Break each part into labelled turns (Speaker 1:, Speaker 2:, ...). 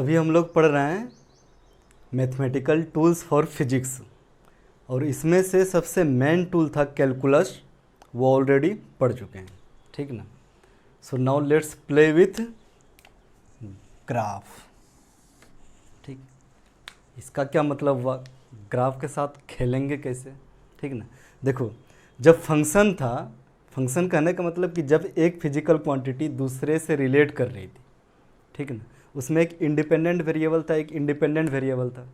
Speaker 1: अभी हम लोग पढ़ रहे हैं मैथमेटिकल टूल्स फॉर फिजिक्स, और इसमें से सबसे मेन टूल था कैलकुलस, वो ऑलरेडी पढ़ चुके हैं, ठीक ना। So now let's play with graph. ठीक, इसका क्या मतलब हुआ, ग्राफ के साथ खेलेंगे कैसे, ठीक ना। देखो, जब फंक्शन था, फंक्शन कहने का मतलब कि जब एक फिजिकल क्वांटिटी दूसरे से रिलेट कर रही थी, ठीक ना, उसमें एक इंडिपेंडेंट वेरिएबल था, एक इंडिपेंडेंट वेरिएबल था,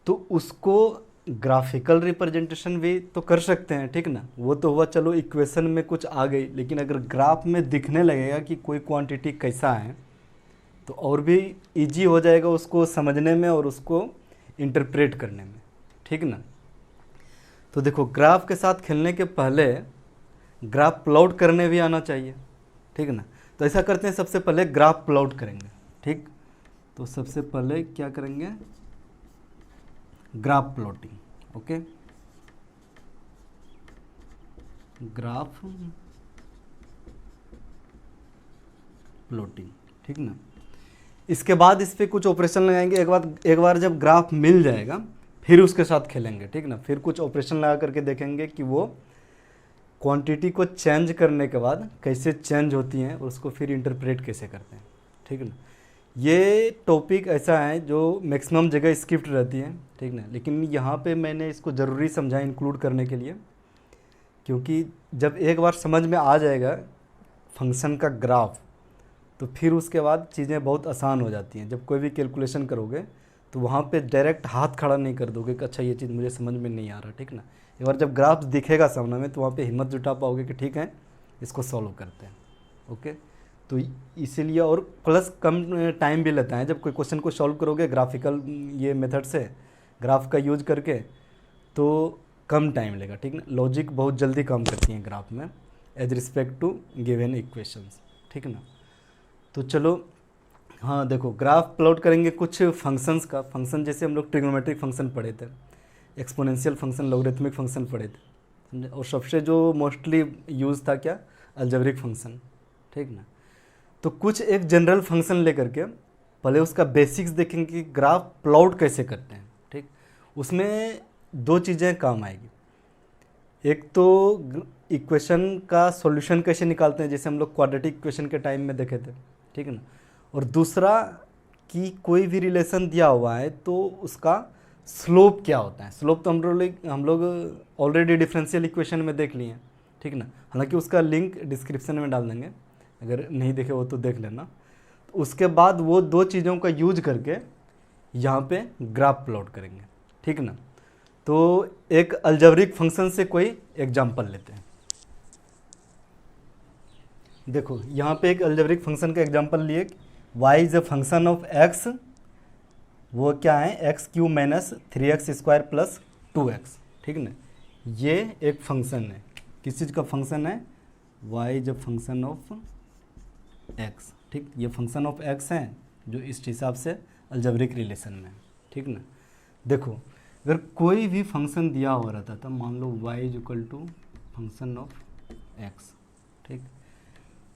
Speaker 1: तो उसको ग्राफिकल रिप्रेजेंटेशन भी तो कर सकते हैं, ठीक ना। वो तो हुआ, चलो इक्वेशन में कुछ आ गई, लेकिन अगर ग्राफ में दिखने लगेगा कि कोई क्वांटिटी कैसा है, तो और भी इजी हो जाएगा उसको समझने में और उसको इंटरप्रेट करने में, ठीक ना। तो देखो, ग्राफ के साथ खेलने के पहले ग्राफ प्लॉट करने भी आना चाहिए, ठीक ना। तो ऐसा करते हैं, सबसे पहले ग्राफ प्लॉट करेंगे, ठीक। तो सबसे पहले क्या करेंगे, graph plotting, okay, graph plotting, ठीक ना। इसके बाद इस पर कुछ ऑपरेशन लगाएंगे। एक बार जब ग्राफ मिल जाएगा फिर उसके साथ खेलेंगे, ठीक ना। फिर कुछ ऑपरेशन लगा करके देखेंगे कि वो क्वांटिटी को चेंज करने के बाद कैसे चेंज होती हैं और उसको फिर इंटरप्रेट कैसे करते हैं, ठीक ना। ये टॉपिक ऐसा है जो मैक्सिमम जगह स्किप्ट रहती है, ठीक ना, लेकिन यहाँ पे मैंने इसको ज़रूरी समझा इंक्लूड करने के लिए, क्योंकि जब एक बार समझ में आ जाएगा फंक्शन का ग्राफ, तो फिर उसके बाद चीज़ें बहुत आसान हो जाती हैं। जब कोई भी कैलकुलेशन करोगे तो वहाँ पे डायरेक्ट हाथ खड़ा नहीं कर दोगे कि अच्छा ये चीज़ मुझे समझ में नहीं आ रहा, ठीक ना। एक बार जब ग्राफ दिखेगा सामने में तो वहाँ पे हिम्मत जुटा पाओगे कि ठीक है, इसको सॉल्व करते हैं, ओके। तो इसीलिए, और प्लस कम टाइम भी लेता है। जब कोई क्वेश्चन को सॉल्व करोगे ग्राफिकल ये मेथड से, ग्राफ का यूज करके, तो कम टाइम लेगा, ठीक ना। लॉजिक बहुत जल्दी काम करती हैं ग्राफ में as respect to given equations, ठीक ना। तो चलो, हाँ देखो, ग्राफ प्लॉट करेंगे कुछ फंक्शंस का। फंक्शन जैसे हम लोग ट्रिग्नोमेट्रिक फंक्शन पढ़े थे, एक्सपोनेंशियल फंक्शन, लॉगरिथमिक फंक्शन पढ़े थे, समझे। और सबसे जो मोस्टली यूज़ था क्या, अलजेब्रिक फंक्शन, ठीक ना। तो कुछ एक जनरल फंक्शन लेकर के पहले उसका बेसिक्स देखेंगे कि ग्राफ प्लॉट कैसे करते हैं, ठीक। उसमें दो चीज़ें काम आएगी। एक तो इक्वेशन का सॉल्यूशन कैसे निकालते हैं, जैसे हम लोग क्वाड्रेटिक इक्वेशन के टाइम में देखे थे, ठीक है ना। और दूसरा कि कोई भी रिलेशन दिया हुआ है तो उसका स्लोप क्या होता है। स्लोप तो हम लोग ऑलरेडी डिफरेंशियल इक्वेशन में देख लिए हैं, ठीक ना। हालांकि उसका लिंक डिस्क्रिप्शन में डाल देंगे, अगर नहीं देखे वो तो देख लेना। तो उसके बाद वो दो चीज़ों का यूज करके यहाँ पे ग्राफ प्लॉट करेंगे, ठीक ना। तो एक अलजेब्रिक फंक्शन से कोई एग्जांपल लेते हैं। देखो, यहाँ पे एक अलजेब्रिक फंक्शन का एग्जांपल लिए, y is a function of x, वो क्या है, x cube minus 3x square plus 2x, ठीक ना। ये एक फंक्शन है, किस चीज़ का फंक्शन है, y is a function of x, ठीक। ये फंक्शन ऑफ x है जो इस हिसाब से अलजेब्रिक रिलेशन में है, ठीक ना। देखो, अगर कोई भी फंक्शन दिया हुआ रहता था, मान लो y is equal to function of x, ठीक।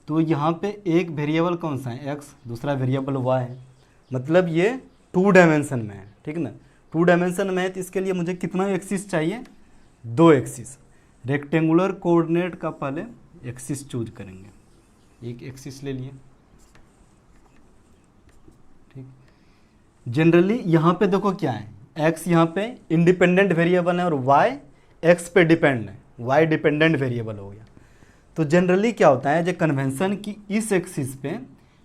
Speaker 1: तो यहाँ पे एक वेरिएबल कौन सा है, x, दूसरा वेरिएबल y है, मतलब ये 2 डायमेंशन में है, ठीक ना। 2 डायमेंशन में है तो इसके लिए मुझे कितना एक्सिस चाहिए, 2 एक्सिस। रेक्टेंगुलर कोऑर्डिनेट का पहले एक्सिस चूज करेंगे, एक एक्सिस ले लिए, ठीक। जनरली यहाँ पे देखो क्या है, x यहाँ पे इंडिपेंडेंट वेरिएबल है और y x पे डिपेंड है, y डिपेंडेंट वेरिएबल हो गया। तो जनरली क्या होता है, जो कन्वेंशन की इस एक्सिस पे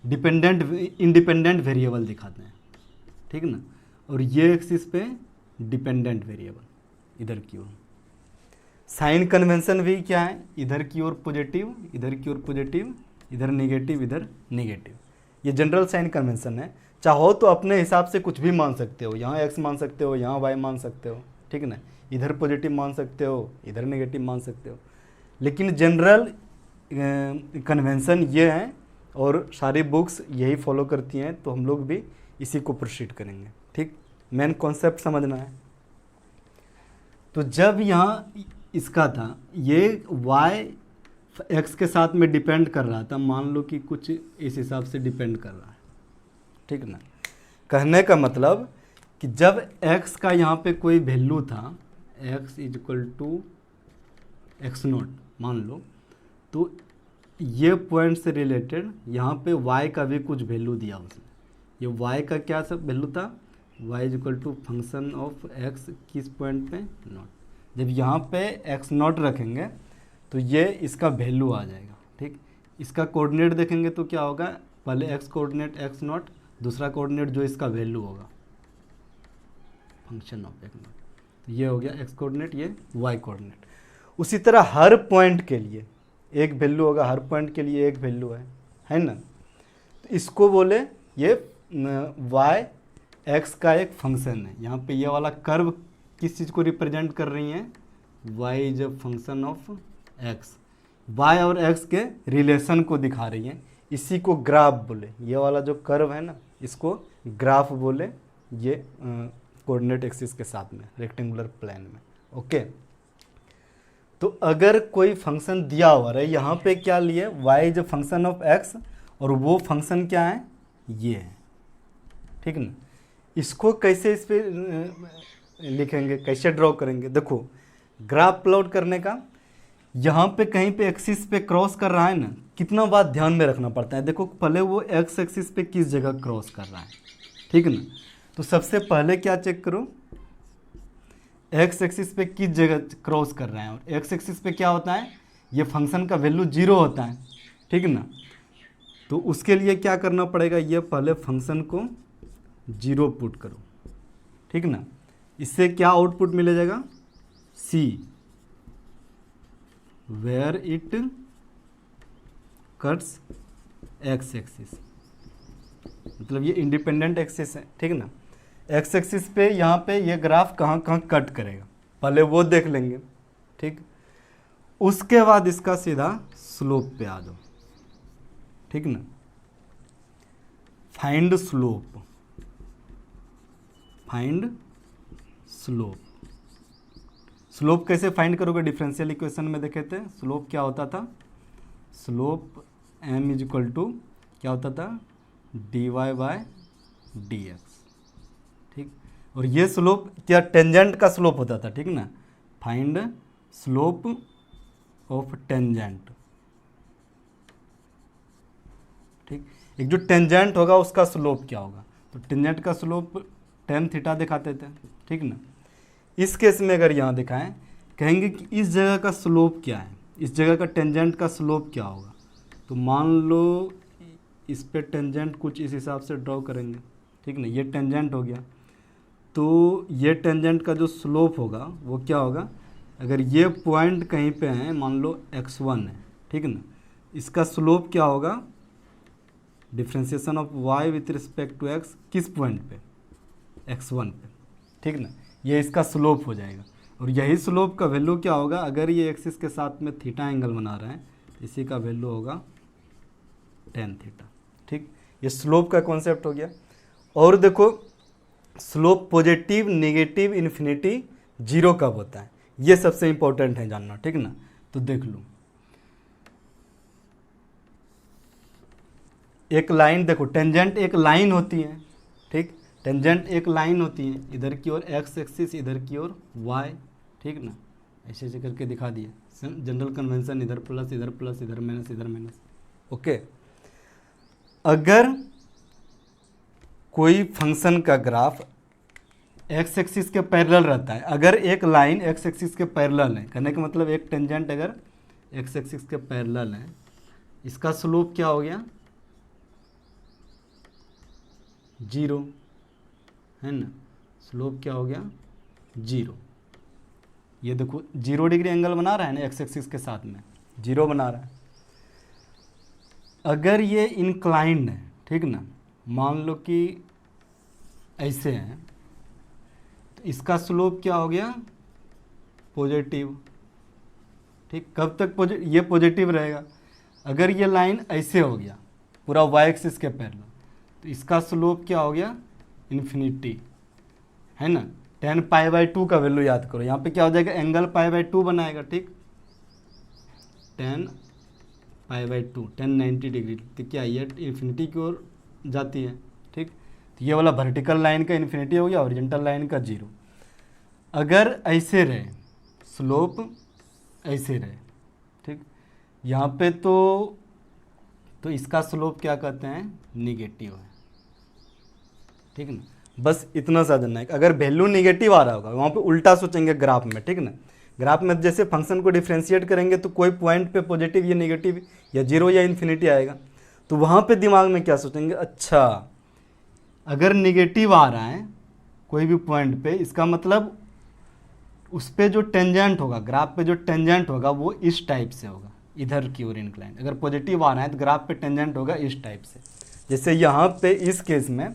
Speaker 1: इंडिपेंडेंट वेरिएबल दिखाते हैं, ठीक ना। और ये एक्सिस पे डिपेंडेंट वेरिएबल इधर की ओर। साइन कन्वेंशन भी क्या है, इधर की ओर पॉजिटिव, इधर की ओर पॉजिटिव, इधर नेगेटिव, इधर नेगेटिव। ये जनरल साइन कन्वेंशन है। चाहो तो अपने हिसाब से कुछ भी मान सकते हो, यहाँ x मान सकते हो, यहाँ y मान सकते हो, ठीक ना। इधर पॉजिटिव मान सकते हो, इधर नेगेटिव मान सकते हो, लेकिन जनरल कन्वेंशन ये है और सारी बुक्स यही फॉलो करती हैं, तो हम लोग भी इसी को प्रोसीड करेंगे, ठीक। मेन कॉन्सेप्ट समझना है। तो जब यहाँ इसका था, ये y x के साथ में डिपेंड कर रहा था, मान लो कि कुछ इस हिसाब से डिपेंड कर रहा है, ठीक ना। कहने का मतलब कि जब x का यहाँ पे कोई वैल्यू था, x is equal to x nought मान लो, तो ये पॉइंट से रिलेटेड यहाँ पे y का भी कुछ वैल्यू दिया उसने। ये y का क्या सब वैल्यू था, y is equal to function of x किस पॉइंट पे, नॉट। जब यहाँ पे x नॉट रखेंगे तो ये इसका वैल्यू आ जाएगा, ठीक। इसका कोऑर्डिनेट देखेंगे तो क्या होगा, पहले x कोऑर्डिनेट x नॉट, दूसरा कोऑर्डिनेट जो इसका वैल्यू होगा फंक्शन ऑफ x नॉट, तो ये हो गया x कोऑर्डिनेट, ये y कोऑर्डिनेट। उसी तरह हर पॉइंट के लिए एक वैल्यू होगा, हर पॉइंट के लिए एक वैल्यू है ना। तो इसको बोले ये y x का एक फंक्शन है। यहाँ पे ये वाला कर्व किस चीज़ को रिप्रेजेंट कर रही है, y is a function of x, y और x के रिलेशन को दिखा रही है। इसी को ग्राफ बोले, ये वाला जो कर्व है ना इसको ग्राफ बोले, ये कोऑर्डिनेट एक्सिस के साथ में रेक्टेंगुलर प्लेन में। ओके, तो अगर कोई फंक्शन दिया हुआ है, यहाँ पे क्या लिए, y is a function of x, और वो फंक्शन क्या है, ये है, ठीक ना। इसको कैसे इस पे लिखेंगे, कैसे ड्रॉ करेंगे, देखो ग्राफ प्लॉट करने का, यहाँ पे कहीं पे एक्सिस पे क्रॉस कर रहा है ना, कितना बात ध्यान में रखना पड़ता है। देखो पहले वो एक्स एक्सिस पे किस जगह क्रॉस कर रहा है, ठीक ना। तो सबसे पहले क्या चेक करो, एक्स एक्सिस पे किस जगह क्रॉस कर रहे हैं, और एक्स एक्सिस पे क्या होता है, ये फंक्शन का वैल्यू 0 होता है, ठीक ना। तो उसके लिए क्या करना पड़ेगा, ये पहले फंक्शन को 0 पुट करो, ठीक ना। इससे क्या आउटपुट मिल जाएगा, see where it cuts x axis, मतलब ये इंडिपेंडेंट एक्सिस है, ठीक ना। एक्स एक्सिस पे यहाँ पे ये ग्राफ कहाँ कहाँ कट करेगा, पहले वो देख लेंगे, ठीक। उसके बाद इसका सीधा स्लोप पे आ जाओ, ठीक ना। Find slope, find slope, slope कैसे फाइंड करोगे, डिफरेंशियल इक्वेशन में देखे थे स्लोप क्या होता था, slope m is equal to क्या होता था, dy बाय डी एक्स, ठीक। और ये स्लोप क्या टेंजेंट का स्लोप होता था, ठीक ना। फाइंड स्लोप ऑफ टेंजेंट, ठीक। एक जो टेंजेंट होगा उसका स्लोप क्या होगा, तो टेंजेंट का स्लोप tan थीटा दिखाते थे, ठीक ना। इस केस में अगर यहाँ दिखाएं, कहेंगे कि इस जगह का स्लोप क्या है, इस जगह का टेंजेंट का स्लोप क्या होगा, तो मान लो इस पे टेंजेंट कुछ इस हिसाब से ड्रॉ करेंगे, ठीक ना। ये टेंजेंट हो गया, तो ये टेंजेंट का जो स्लोप होगा वो क्या होगा, अगर ये पॉइंट कहीं पे है, मान लो x1 है, ठीक ना, इसका स्लोप क्या होगा, differentiation of y with respect to x किस पॉइंट पे, x1 पे, ठीक ना। ये इसका स्लोप हो जाएगा, और यही स्लोप का वैल्यू क्या होगा, अगर ये एक्सिस के साथ में थीटा एंगल बना रहे हैं, इसी का वैल्यू होगा tan थीटा, ठीक। ये स्लोप का कॉन्सेप्ट हो गया। और देखो स्लोप पॉजिटिव, नेगेटिव, इन्फिनिटी, 0 कब होता है, ये सबसे इंपॉर्टेंट है जानना, ठीक ना। तो देख लो एक लाइन, देखो टेंजेंट एक लाइन होती है, ठीक। टेंजेंट एक लाइन होती है, इधर की ओर एक्स एक्सिस, इधर की ओर वाई, ठीक ना। ऐसे ऐसे करके दिखा दिए, जनरल कन्वेंशन, इधर प्लस इधर प्लस, इधर माइनस इधर माइनस। ओके, अगर कोई फंक्शन का ग्राफ एक्स एक्सिस के पैरेलल रहता है, अगर एक लाइन एक्स एक्सिस के पैरेलल है, कहने का मतलब एक टेंजेंट अगर एक्स एक्सिस के पैरेलल है, इसका स्लोप क्या हो गया, 0 है ना। स्लोप क्या हो गया, 0। ये देखो 0 डिग्री एंगल बना रहा है ना एक्स एक्सिस के साथ में, 0 बना रहा है। अगर ये इंक्लाइंड है, ठीक ना, मान लो कि ऐसे है, तो इसका स्लोप क्या हो गया, पॉजिटिव, ठीक। कब तक ये पॉजिटिव रहेगा, अगर ये लाइन ऐसे हो गया पूरा वाई एक्सिस के पैरेलल, तो इसका स्लोप क्या हो गया, इन्फिनिटी, है ना। tan π/2 का वैल्यू याद करो, यहाँ पे क्या हो जाएगा, एंगल π/2 बनाएगा, ठीक। tan π/2 tan 90 डिग्री, तो क्या ये इन्फिनिटी की ओर जाती है, ठीक। तो ये वाला वर्टिकल लाइन का इन्फिनिटी हो गया, हॉरिजॉन्टल लाइन का 0। अगर ऐसे रहे स्लोप, ऐसे रहे, ठीक, यहाँ पे तो इसका स्लोप क्या कहते हैं, निगेटिव है, ठीक ना। बस इतना सा जानना है। अगर वैल्यू निगेटिव आ रहा होगा वहाँ पे उल्टा सोचेंगे ग्राफ में, ठीक ना। ग्राफ में जैसे फंक्शन को डिफ्रेंशिएट करेंगे तो कोई पॉइंट पे पॉजिटिव या नेगेटिव या 0 या इन्फिनिटी आएगा, तो वहाँ पे दिमाग में क्या सोचेंगे, अच्छा अगर निगेटिव आ रहा है कोई भी पॉइंट पे, इसका मतलब उस पर जो टेंजेंट होगा, ग्राफ पे जो टेंजेंट होगा वो इस टाइप से होगा, इधर की ओर इंक्लाइन। अगर पॉजिटिव आ रहा है तो ग्राफ पे टेंजेंट होगा इस टाइप से। जैसे यहाँ पे इस केस में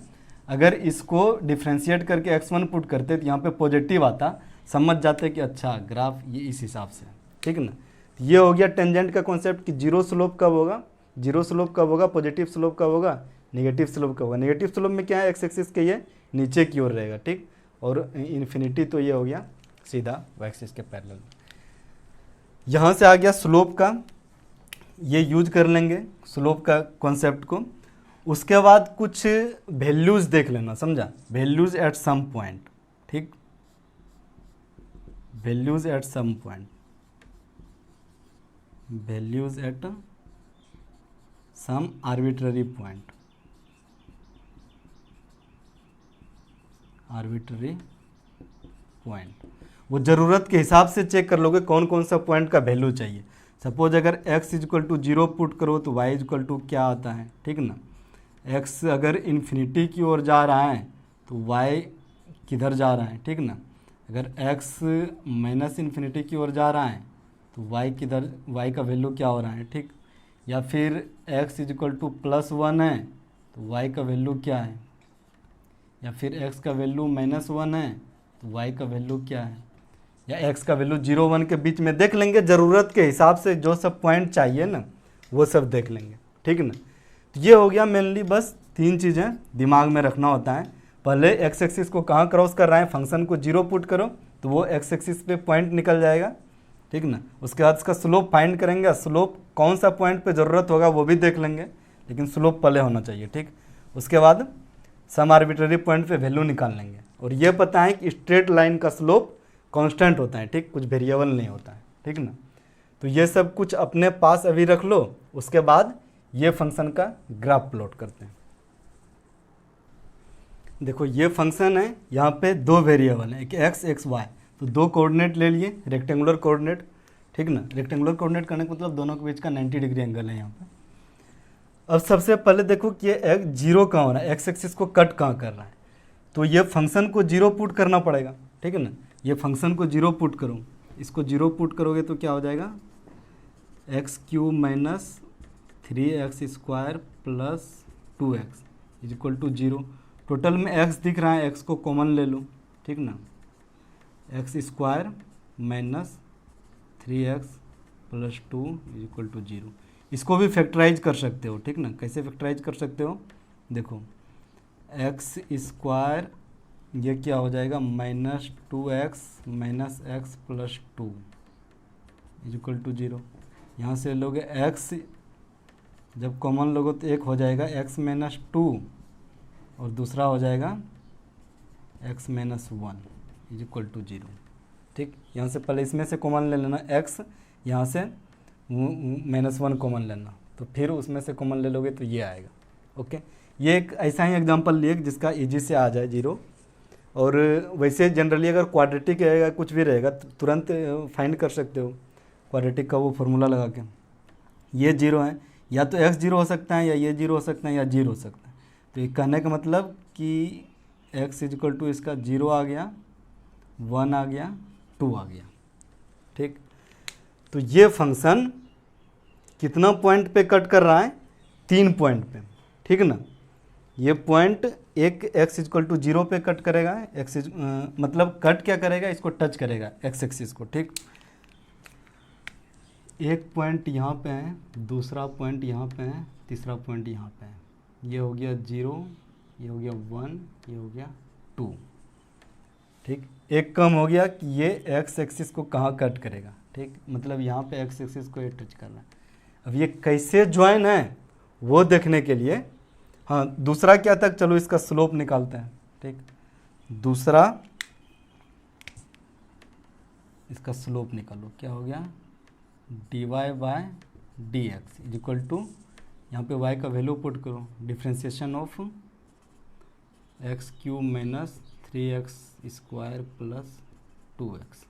Speaker 1: अगर इसको डिफ्रेंशिएट करके x1 पुट करते तो यहाँ पे पॉजिटिव आता, समझ जाते कि अच्छा ग्राफ ये इस हिसाब से, ठीक ना। ये हो गया टेंजेंट का कॉन्सेप्ट कि जीरो स्लोप कब होगा, जीरो स्लोप कब होगा, पॉजिटिव स्लोप कब होगा, नेगेटिव स्लोप कब होगा। नेगेटिव स्लोप में क्या है, एक्स एक्सिस के ये नीचे की ओर रहेगा, ठीक, और इन्फिनिटी तो ये हो गया सीधा वाई एक्सिस के पैरेलल। यहाँ से आ गया स्लोप का, ये यूज कर लेंगे स्लोप का कॉन्सेप्ट को। उसके बाद कुछ वैल्यूज देख लेना, समझा, वैल्यूज एट सम पॉइंट, ठीक, values at some point, values at some arbitrary point, arbitrary point. वो ज़रूरत के हिसाब से चेक कर लोगे कौन कौन सा पॉइंट का वैल्यू चाहिए। सपोज अगर x इक्वल टू 0 पुट करो तो y इक्वल टू क्या आता है, ठीक ना। x अगर इन्फिनिटी की ओर जा रहा है तो y किधर जा रहा है, ठीक ना। अगर x माइनस इन्फिनिटी की ओर जा रहा है तो y किधर, y का वैल्यू क्या हो रहा है, ठीक। या फिर x इक्वल टू +1 है तो y का वैल्यू क्या है, या फिर x का वैल्यू -1 है तो y का वैल्यू क्या है, या x का वैल्यू 0 1 के बीच में देख लेंगे। ज़रूरत के हिसाब से जो सब पॉइंट चाहिए ना वो सब देख लेंगे, ठीक ना। तो ये हो गया मेनली, बस 3 चीज़ें दिमाग में रखना होता है। पहले एक्स एक्सिस को कहाँ क्रॉस कर रहा है, फंक्शन को 0 पुट करो तो वो एक्स एक्सिस पे पॉइंट निकल जाएगा, ठीक ना। उसके बाद इसका स्लोप फाइंड करेंगे, स्लोप कौन सा पॉइंट पे ज़रूरत होगा वो भी देख लेंगे, लेकिन स्लोप पहले होना चाहिए, ठीक। उसके बाद सम आर्बिट्ररी पॉइंट पे वैल्यू निकाल लेंगे, और ये पता है कि स्ट्रेट लाइन का स्लोप कांस्टेंट होता है, ठीक, कुछ वेरिएबल नहीं होता है, ठीक ना। तो ये सब कुछ अपने पास अभी रख लो। उसके बाद ये फंक्शन का ग्राफ प्लॉट करते हैं। देखो ये फंक्शन है, यहाँ पे 2 वेरिएबल है, एक x एक y, तो 2 कोऑर्डिनेट ले लिए, रेक्टेंगुलर कोऑर्डिनेट, ठीक ना। रेक्टेंगुलर कोऑर्डिनेट करने का मतलब दोनों के बीच का 90 डिग्री एंगल है यहाँ पे। अब सबसे पहले देखो कि ये 0 कहाँ हो रहा है, एक्स एक्सिस को कट कहाँ कर रहा है, तो ये फंक्शन को 0 पुट करना पड़ेगा, ठीक है ना। ये फंक्शन को 0 पुट करो, इसको 0 पुट करोगे तो क्या हो जाएगा, x³ - 3x² + 2x = 0। टोटल में x दिख रहा है, x को कॉमन ले लो, ठीक ना। x² - 3x + 2 = 0। इसको भी फैक्टराइज कर सकते हो, ठीक ना। कैसे फैक्टराइज कर सकते हो, देखो x² ये क्या हो जाएगा, -2x - x + 2 = 0। यहाँ से लोगे x, जब कॉमन लोगो तो एक हो जाएगा x - 2 और दूसरा हो जाएगा x - 1 = 0, ठीक। यहाँ से पहले इसमें से कॉमन ले लेना x, यहाँ से -1 कॉमन लेना, तो फिर उसमें से कॉमन ले लोगे तो ये आएगा, ओके। ये एक ऐसा ही एग्जांपल लिए जिसका इजी से आ जाए 0। और वैसे जनरली अगर क्वाड्रेटिक रहेगा, कुछ भी रहेगा, तो तुरंत फाइंड कर सकते हो क्वाड्रेटिक का वो फार्मूला लगा के। ये 0 है, या तो x 0 हो सकता है, या ये 0 हो सकता है, या 0 हो सकता है। तो ये कहने का मतलब कि x = इसका 0 आ गया, 1 आ गया, 2 आ गया, ठीक। तो ये फंक्शन कितना पॉइंट पे कट कर रहा है, 3 पॉइंट पे, ठीक ना। ये पॉइंट एक x = 0 पे कट करेगा, मतलब कट क्या करेगा, इसको टच करेगा x एक्सिस को, ठीक। एक पॉइंट यहाँ पे है, दूसरा पॉइंट यहाँ पे है, तीसरा पॉइंट यहाँ पे है। ये हो गया 0, ये हो गया 1, ये हो गया 2, ठीक। एक कम हो गया कि ये x एक्सिस को कहाँ कट करेगा, ठीक, मतलब यहाँ पे x एक्सिस को ये टच करना है। अब ये कैसे ज्वाइन है वो देखने के लिए हाँ दूसरा क्या था, चलो इसका स्लोप निकालते हैं। ठीक, दूसरा इसका स्लोप निकालो, क्या हो गया, dy by d x is equal to, यहाँ पे y का वैल्यू पुट करो, differentiation of x cube minus 3x square plus 2x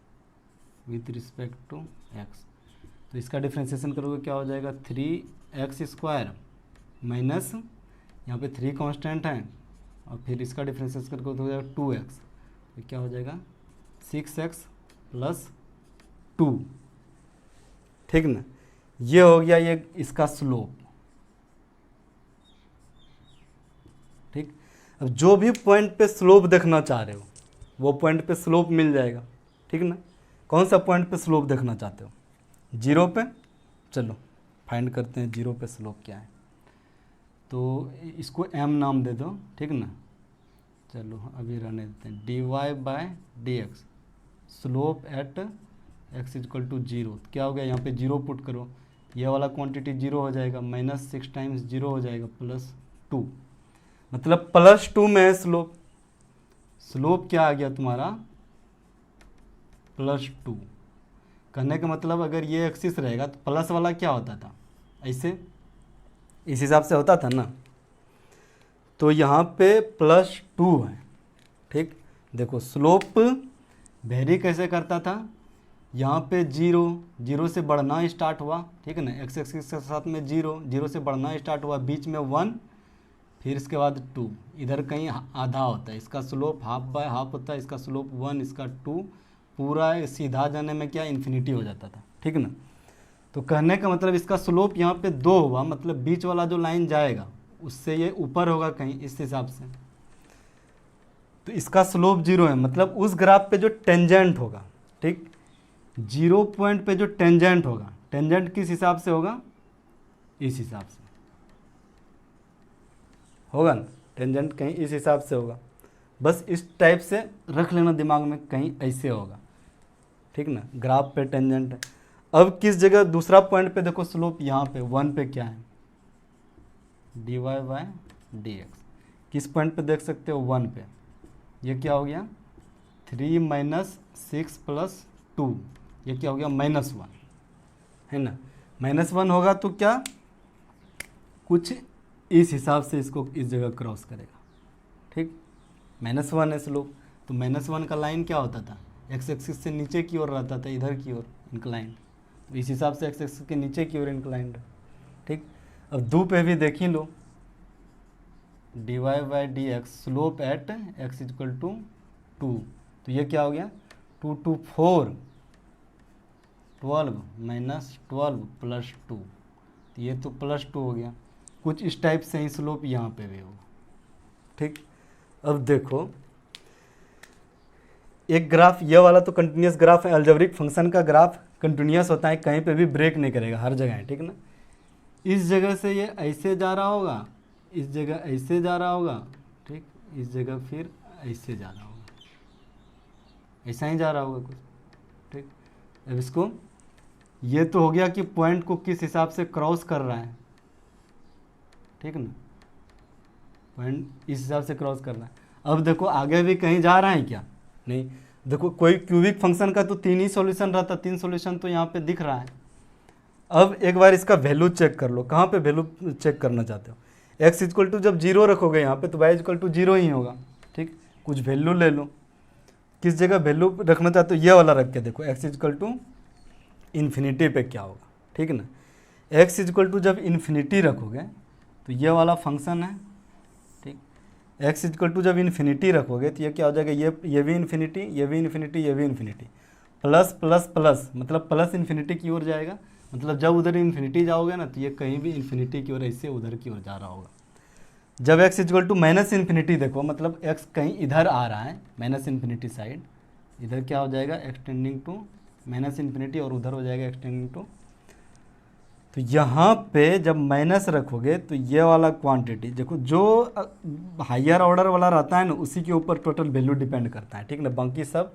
Speaker 1: with respect to x। तो इसका डिफ्रेंसिएशन करोगे क्या हो जाएगा, 3x स्क्वायर माइनस, यहाँ पे 3 कांस्टेंट है, और फिर इसका डिफ्रेंसिएशन करके तो हो जाएगा 2x, तो क्या हो जाएगा 6x प्लस 2। ठीक ना, ये हो गया ये इसका स्लोप। ठीक, अब जो भी पॉइंट पे स्लोप देखना चाह रहे हो वो पॉइंट पे स्लोप मिल जाएगा। ठीक ना, कौन सा पॉइंट पे स्लोप देखना चाहते हो, 0 पे, चलो फाइंड करते हैं 0 पे स्लोप क्या है। तो इसको m नाम दे दो। ठीक ना, चलो अभी रहने देते हैं, dy by d x slope at x equal to 0। क्या हो गया, यहाँ पे 0 पुट करो, ये वाला क्वांटिटी 0 हो जाएगा, माइनस 6 टाइम्स 0 हो जाएगा प्लस 2, मतलब प्लस 2 में है स्लोप। स्लोप क्या आ गया तुम्हारा, प्लस 2। कहने का मतलब अगर ये एक्सिस रहेगा तो प्लस वाला क्या होता था, ऐसे इस हिसाब से होता था ना, तो यहाँ पे प्लस 2 है। ठीक, देखो स्लोप वेरी कैसे करता था, यहाँ पे 0 से बढ़ना स्टार्ट हुआ। ठीक है ना, एक्स एक्सिस के साथ में 0 से बढ़ना स्टार्ट हुआ, बीच में 1, फिर इसके बाद 2, इधर कहीं आधा होता है, इसका स्लोप हाफ बाय हाफ होता है, इसका स्लोप 1, इसका 2, पूरा सीधा जाने में क्या इन्फिनिटी हो जाता था। ठीक ना, तो कहने का मतलब इसका स्लोप यहाँ पे 2 हुआ, मतलब बीच वाला जो लाइन जाएगा उससे ये ऊपर होगा कहीं, इस हिसाब से। तो इसका स्लोप 0 है, मतलब उस ग्राफ पे जो टेंजेंट होगा, ठीक, 0 पॉइंट पे जो टेंजेंट होगा, टेंजेंट किस हिसाब से होगा, इस हिसाब से होगा ना, टेंजेंट कहीं इस हिसाब से होगा, बस इस टाइप से रख लेना दिमाग में, कहीं ऐसे होगा। ठीक ना, ग्राफ पे टेंजेंट है। अब किस जगह दूसरा पॉइंट पे देखो स्लोप, यहाँ पे 1 पे क्या है, dy बाय डी एक्स। किस पॉइंट पे देख सकते हो, 1 पे, ये क्या हो गया 3 माइनस 6 प्लस 2, ये क्या हो गया -1, है ना। -1 होगा तो क्या, कुछ इस हिसाब से इसको इस जगह क्रॉस करेगा। ठीक, -1 है स्लोप, तो -1 का लाइन क्या होता था, एक्स एक्सिस से नीचे की ओर रहता था, इधर की ओर इंक्लाइंड, तो इस हिसाब से एक्स एक्सिस के नीचे की ओर इंक्लाइंड। ठीक, अब 2 पे भी देख ही लो, dy by d x slope at x equal to 2, तो ये क्या हो गया 2 2 4, 12 माइनस 12 प्लस 2, तो ये तो प्लस 2 हो गया। कुछ इस टाइप से ही स्लोप यहाँ पे भी होगा। ठीक, अब देखो एक ग्राफ, ये वाला तो कंटिन्यूस ग्राफ है, अलजेब्रिक फंक्शन का ग्राफ कंटिन्यूस होता है, कहीं पे भी ब्रेक नहीं करेगा, हर जगह है। ठीक ना, इस जगह से ये ऐसे जा रहा होगा, इस जगह ऐसे जा रहा होगा, ठीक, इस जगह फिर ऐसे जा रहा होगा, ऐसा ही जा रहा होगा कुछ। ठीक, अब इसको, ये तो हो गया कि पॉइंट को किस हिसाब से क्रॉस कर रहा है। ठीक ना, पॉइंट इस हिसाब से क्रॉस कर रहा है। अब देखो आगे भी कहीं जा रहा है क्या, नहीं। देखो कोई क्यूबिक फंक्शन का तो 3 ही सॉल्यूशन रहता, 3 सॉल्यूशन तो यहाँ पे दिख रहा है। अब एक बार इसका वैल्यू चेक कर लो, कहाँ पे वैल्यू चेक करना चाहते हो, x इक्वल टू जब 0 रखोगे यहाँ पे तो y इक्वल टू 0 ही होगा। ठीक, कुछ वैल्यू ले लो, किस जगह वैल्यू रखना चाहते हो, ये वाला रख के देखो, x इक्वल टू इन्फिनिटी पे क्या होगा। ठीक ना, x इक्वल टू जब इन्फिनिटी रखोगे तो ये वाला फंक्शन है। ठीक, x इक्वल टू जब इन्फिनिटी रखोगे तो ये क्या हो जाएगा, ये भी इन्फिनिटी, ये भी इन्फिनिटी, ये भी इन्फिनिटी, प्लस प्लस प्लस, मतलब प्लस इन्फिनिटी की ओर जाएगा, मतलब जब उधर इन्फिनिटी जाओगे ना तो ये कहीं भी इन्फिनिटी की ओर ऐसे उधर की ओर जा रहा होगा। जब x equal to minus infinity देखो, मतलब x कहीं इधर आ रहा है, माइनस इन्फिनिटी साइड, इधर क्या हो जाएगा एक्सटेंडिंग टू माइनस इन्फिनिटी, और उधर हो जाएगा एक्सटेंडिंग टू। तो यहाँ पे जब माइनस रखोगे तो ये वाला क्वांटिटी देखो, जो हायर ऑर्डर वाला रहता है ना उसी के ऊपर टोटल वैल्यू डिपेंड करता है। ठीक ना, बाकी सब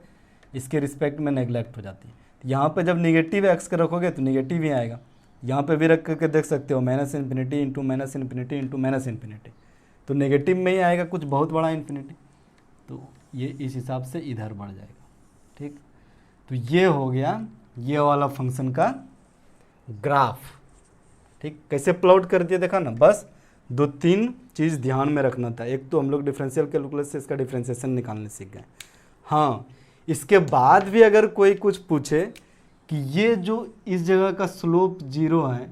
Speaker 1: इसके रिस्पेक्ट में नेग्लेक्ट हो जाती है। यहाँ पे जब निगेटिव एक्स का रखोगे तो निगेटिव ही आएगा, यहाँ पे भी रख करके देख सकते हो, minus infinity into minus infinity into minus infinity, तो नेगेटिव में ही आएगा कुछ बहुत बड़ा इन्फिनिटी, तो ये इस हिसाब से इधर बढ़ जाएगा। ठीक, तो ये हो गया ये वाला फंक्शन का ग्राफ। ठीक, कैसे प्लॉट कर दिया देखा ना, बस 2-3 चीज़ ध्यान में रखना था। एक तो हम लोग डिफरेंशियल कैलकुलस से इसका डिफरेंशिएशन निकालने सीख गए। हाँ, इसके बाद भी अगर कोई कुछ पूछे कि ये जो इस जगह का स्लोप 0 है,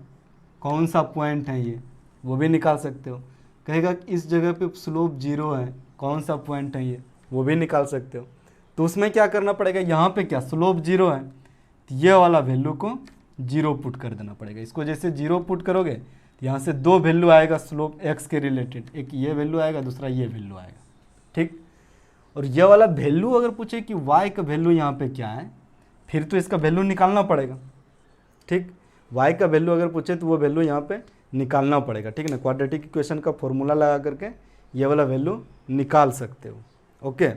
Speaker 1: कौन सा पॉइंट है ये, वो भी निकाल सकते हो। कहेगा कि इस जगह पे स्लोप 0 है, कौन सा पॉइंट है ये, वो भी निकाल सकते हो। तो उसमें क्या करना पड़ेगा, यहाँ पे क्या स्लोप 0 है, तो ये वाला वैल्यू को 0 पुट कर देना पड़ेगा। इसको जैसे 0 पुट करोगे तो यहाँ से 2 वैल्यू आएगा स्लोप x के रिलेटेड, एक ये वैल्यू आएगा, दूसरा ये वैल्यू आएगा। ठीक, और ये वाला वैल्यू अगर पूछे कि y का वैल्यू यहाँ पे क्या है, फिर तो इसका वैल्यू निकालना पड़ेगा। ठीक, y का वैल्यू अगर पूछे तो वो वैल्यू यहाँ पे निकालना पड़ेगा। ठीक ना, क्वाड्रेटिक इक्वेशन का फॉर्मूला लगा करके ये वाला वैल्यू निकाल सकते हो। ओके,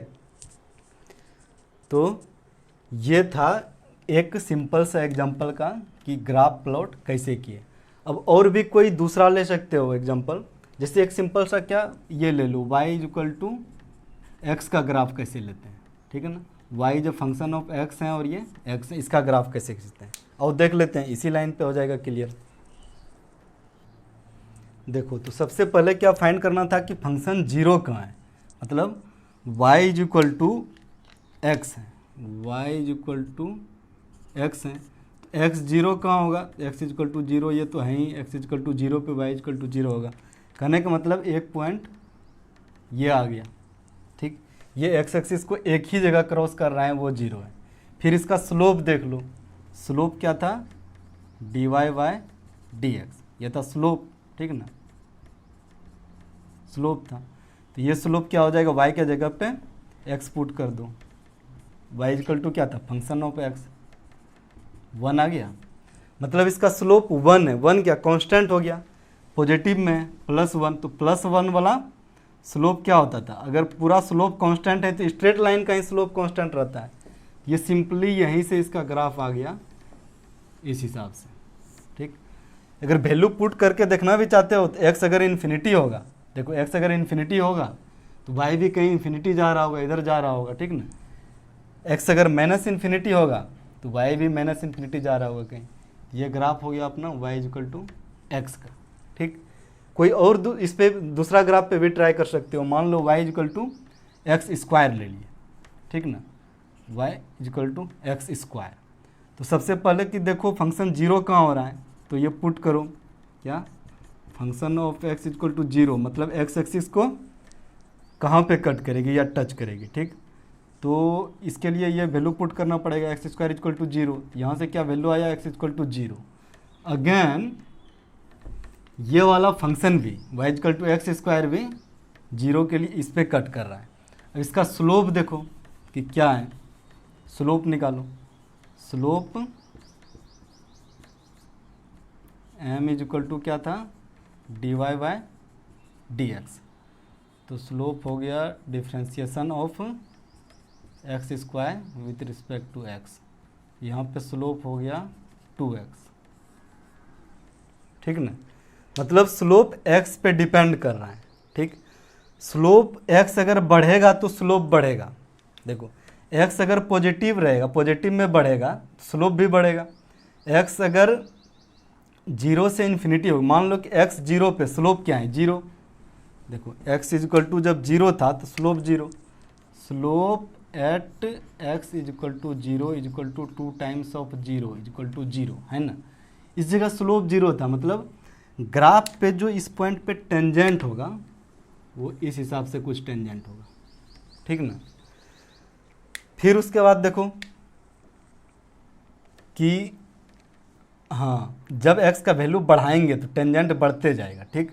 Speaker 1: तो ये था एक सिंपल सा एग्जांपल का कि ग्राफ प्लॉट कैसे किए। अब और भी कोई दूसरा ले सकते हो एग्जांपल, जैसे एक सिंपल सा क्या ये ले लो, y = x का ग्राफ कैसे लेते हैं। ठीक है ना, y जो फंक्शन ऑफ x है और ये x है, इसका ग्राफ कैसे खींचते हैं और देख लेते हैं, इसी लाइन पे हो जाएगा क्लियर। देखो, तो सबसे पहले क्या फाइंड करना था कि फंक्शन 0 कहाँ है, मतलब y = x है, y = x है, x 0 कहाँ होगा, x = 0, ये तो है ही, x = 0 पे y = 0 होगा। कहने का मतलब एक पॉइंट ये आ गया। ठीक, ये x एक्सिस को एक ही जगह क्रॉस कर रहा है, वो 0 है। फिर इसका स्लोप देख लो, स्लोप क्या था, dy/dx, ये था स्लोप। ठीक ना, स्लोप था, तो ये स्लोप क्या हो जाएगा, y के जगह पे x पुट कर दो, y = क्या था, फंक्शन ऑफ x, 1 आ गया, मतलब इसका स्लोप 1 है। 1 क्या कांस्टेंट हो गया, पॉजिटिव में +1, तो +1 वाला स्लोप क्या होता था, अगर पूरा स्लोप कांस्टेंट है तो स्ट्रेट लाइन का ही स्लोप कांस्टेंट रहता है। ये सिंपली यहीं से इसका ग्राफ आ गया इस हिसाब से। ठीक, अगर वैल्यू पुट करके देखना भी चाहते हो तो x अगर इन्फिनिटी होगा, देखो x अगर इन्फिनिटी होगा तो y भी कहीं इन्फिनिटी जा रहा होगा, इधर जा रहा होगा। ठीक ना, x अगर -इन्फिनिटी होगा तो y भी -इन्फिनिटी जा रहा होगा कहीं। ये ग्राफ हो गया अपना y = x का। ठीक, कोई और इस पे दूसरा ग्राफ पे भी ट्राई कर सकते हो, मान लो y = x² ले लिए। ठीक ना, y = x², तो सबसे पहले कि देखो फंक्शन 0 कहाँ हो रहा है, तो ये पुट करो क्या, फंक्शन ऑफ x = 0, मतलब x एक्सिस को कहाँ पे कट करेगी या टच करेगी। ठीक, तो इसके लिए ये वैल्यू पुट करना पड़ेगा, x² = 0, यहाँ से क्या वैल्यू आया, x = 0। अगेन ये वाला फंक्शन भी y = x² भी 0 के लिए इस पे कट कर रहा है। अब इसका स्लोप देखो कि क्या है, स्लोप निकालो, स्लोप m = क्या था, dy/dx, तो स्लोप हो गया differentiation of x² with respect to x, यहाँ पे स्लोप हो गया 2x। ठीक ना, मतलब स्लोप x पे डिपेंड कर रहा है। ठीक, स्लोप x अगर बढ़ेगा तो स्लोप बढ़ेगा। देखो x अगर पॉजिटिव रहेगा, पॉजिटिव में बढ़ेगा तो स्लोप भी बढ़ेगा। x अगर 0 से इन्फिनिटी हो, मान लो कि x 0 पे स्लोप क्या है, 0। देखो x = जब 0 था तो slope 0, slope at x = 0 = 2 times of 0 = 0 है ना। इस जगह स्लोप 0 था, मतलब ग्राफ पे जो इस पॉइंट पे टेंजेंट होगा वो इस हिसाब से कुछ टेंजेंट होगा। ठीक ना, फिर उसके बाद देखो कि हाँ, जब x का वैल्यू बढ़ाएंगे तो टेंजेंट बढ़ते जाएगा। ठीक,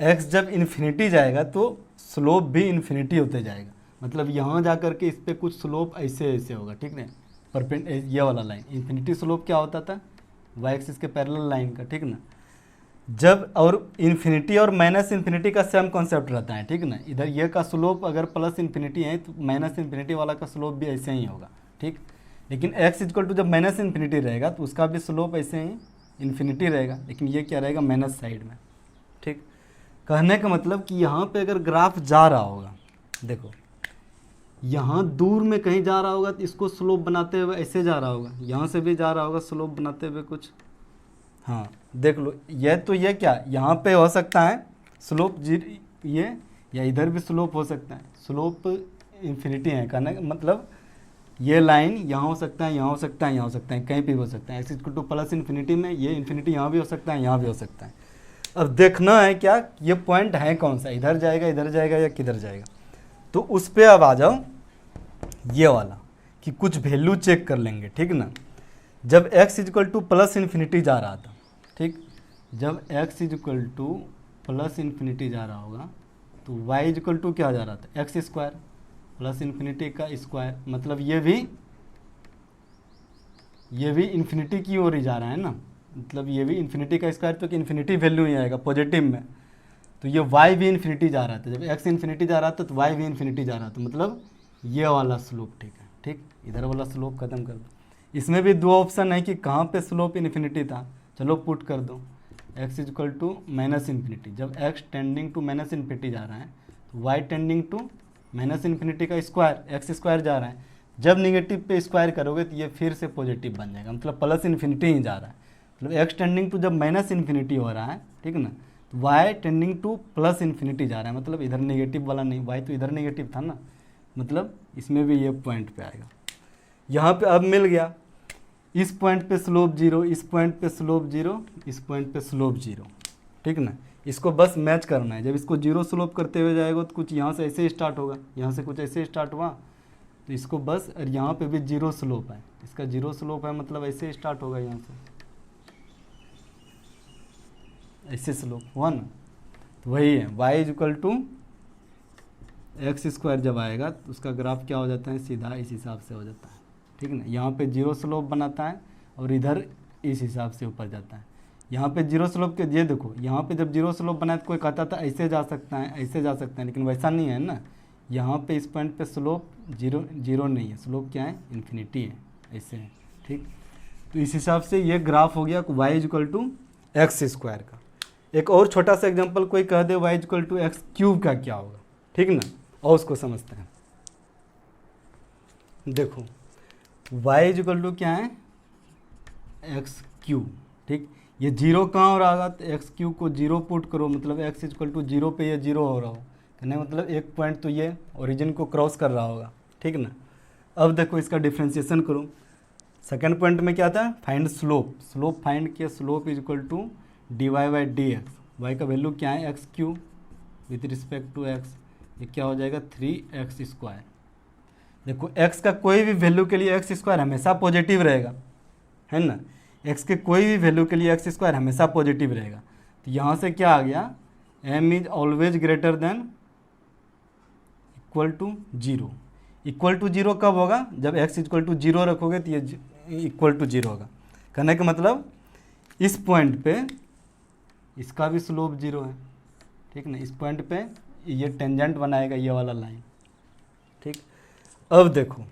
Speaker 1: x जब इन्फिनिटी जाएगा तो स्लोप भी इन्फिनिटी होते जाएगा, मतलब यहाँ जा कर के इस पर कुछ स्लोप ऐसे ऐसे होगा। ठीक ना, ये वाला लाइन इन्फिनिटी स्लोप क्या होता था, y एक्सिस के पैरेलल लाइन का। ठीक ना, जब और इन्फिनिटी और -इन्फिनिटी का सेम कॉन्सेप्ट रहता है। ठीक ना, इधर ये का स्लोप अगर +इन्फिनिटी है तो -इन्फिनिटी वाला का स्लोप भी ऐसे ही होगा। ठीक, लेकिन x = जब -इन्फिनिटी रहेगा तो उसका भी स्लोप ऐसे ही इन्फिनिटी रहेगा, लेकिन ये क्या रहेगा, माइनस साइड में। ठीक, कहने का मतलब कि यहाँ पे अगर ग्राफ जा रहा होगा, देखो यहाँ दूर में कहीं जा रहा होगा तो इसको स्लोप बनाते हुए ऐसे जा रहा होगा, यहाँ से भी जा रहा होगा स्लोप बनाते हुए कुछ, हाँ देख लो ये तो ये क्या यहाँ पे हो सकता है स्लोप ये, या इधर भी स्लोप हो सकता है, स्लोप इन्फिनिटी है, कहने का मतलब ये लाइन यहाँ हो सकता है, यहाँ हो सकता है, यहाँ हो सकता है, कहीं भी हो सकता है। X equal to plus infinity में ये इन्फिनिटी यहाँ भी हो सकता है, यहाँ भी हो सकता है। अब देखना है क्या ये पॉइंट है कौन सा, इधर जाएगा या किधर जाएगा। तो उस पर अब आ जाओ ये वाला कि कुछ वैल्यू चेक कर लेंगे, ठीक ना। जब x equal to plus infinity जा रहा था, ठीक, जब x equal to plus infinity जा रहा होगा तो y इक्वल टू क्या जा रहा था, एक्स स्क्वायर प्लस इन्फिनिटी का स्क्वायर, मतलब ये भी इन्फिनिटी की ओर ही जा रहा है ना, मतलब ये भी इन्फिनिटी का स्क्वायर, तो कि इन्फिनिटी वैल्यू ही आएगा पॉजिटिव में। तो ये y भी इन्फिनिटी जा रहा था, जब x इन्फिनिटी जा रहा था तो y भी इन्फिनिटी जा रहा था, मतलब ये वाला स्लोप, ठीक है, ठीक, इधर वाला स्लोप खत्म कर दो। इसमें भी दो ऑप्शन है कि कहाँ पे स्लोप इन्फिनिटी था, चलो पुट कर दो, x equal to minus infinity, जब x tending to minus infinity जा रहा है तो y tending to minus infinity का स्क्वायर, एक्स स्क्वायर जा रहा है, जब निगेटिव पे स्क्वायर करोगे तो ये फिर से पॉजिटिव बन जाएगा, मतलब प्लस इन्फिनिटी ही जा रहा है, मतलब एक्स टेंडिंग टू जब माइनस इन्फिनिटी हो रहा है, ठीक ना, तो y tending to plus infinity जा रहा है, मतलब इधर नेगेटिव वाला नहीं, वाई तो इधर नेगेटिव था ना, मतलब इसमें भी ये पॉइंट पे आएगा। यहाँ पे अब मिल गया, इस पॉइंट पे स्लोप जीरो, इस पॉइंट पे स्लोप जीरो, इस पॉइंट पे स्लोप जीरो, ठीक ना। इसको बस मैच करना है, जब इसको जीरो स्लोप करते हुए जाएगा तो कुछ यहाँ से ऐसे स्टार्ट होगा, यहाँ से कुछ ऐसे स्टार्ट हुआ तो इसको बस, और यहाँ पे भी जीरो स्लोप है, इसका जीरो स्लोप है, मतलब ऐसे स्टार्ट होगा, यहाँ से ऐसे स्लोप हुआ ना, तो वही है y equal to x square जब आएगा तो उसका ग्राफ क्या हो जाता है, सीधा इस हिसाब से हो जाता है, ठीक ना। यहाँ पे जीरो स्लोप बनाता है और इधर इस हिसाब से ऊपर जाता है। यहाँ पे जीरो स्लोप के, ये देखो यहाँ पे जब जीरो स्लोप बनाया तो कोई कहता था ऐसे जा सकता है, ऐसे जा सकता है, लेकिन वैसा नहीं है ना, यहाँ पे इस पॉइंट पे स्लोप जीरो नहीं है, स्लोप क्या है, इन्फिनिटी है, ऐसे है, ठीक। तो इस हिसाब से ये ग्राफ हो गया y equal to x square का। एक और छोटा सा एग्जांपल कोई कह दे y equal to x cube का क्या होगा, ठीक ना, और उसको समझते हैं। देखो y इक्वल टू क्या है, एक्स क्यूब, ठीक, ये जीरो कहाँ हो रहा होगा, तो एक्स क्यूब को जीरो पुट करो, मतलब x इक्वल टू जीरो पे ये जीरो हो रहा हो, कहने मतलब एक पॉइंट तो ये ओरिजिन को क्रॉस कर रहा होगा, ठीक ना। अब देखो इसका डिफ्रेंशिएशन करो, सेकंड पॉइंट में क्या था, फाइंड स्लोप, स्लोप फाइंड किया, slope is equal to dy by d x, y का वैल्यू क्या है, x cube with respect to x, ये क्या हो जाएगा 3x स्क्वायर। देखो x का कोई भी वैल्यू के लिए एक्स स्क्वायर हमेशा पॉजिटिव रहेगा, है ना, x के कोई भी वैल्यू के लिए एक्स स्क्वायर हमेशा पॉजिटिव रहेगा। तो यहाँ से क्या आ गया, m is always greater than equal to zero. Equal to zero कब होगा, जब x इक्वल टू जीरो रखोगे तो ये इक्वल टू जीरो होगा। कहने का मतलब इस पॉइंट पे इसका भी स्लोप जीरो है, ठीक ना, इस पॉइंट पे ये टेंजेंट बनाएगा ये वाला लाइन, ठीक। अब देखो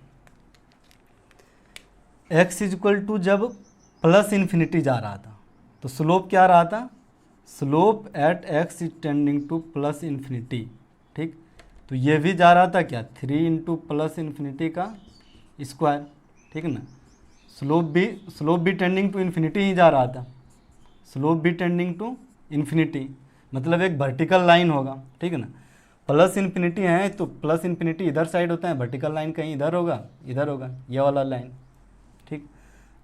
Speaker 1: x इक्वल टू जब प्लस इन्फिनिटी जा रहा था तो स्लोप क्या रहा था, slope at x is tending to plus infinity, ठीक। तो ये भी जा रहा था क्या 3 इंटू प्लस इन्फिनिटी का स्क्वायर, ठीक ना। स्लोप भी टेंडिंग टू इन्फिनिटी ही जा रहा था, स्लोप भी टेंडिंग टू इन्फिनिटी, मतलब एक वर्टिकल लाइन होगा, ठीक है ना। प्लस इन्फिनिटी है तो प्लस इन्फिनिटी इधर साइड होता है, वर्टिकल लाइन कहीं इधर होगा ये वाला लाइन, ठीक।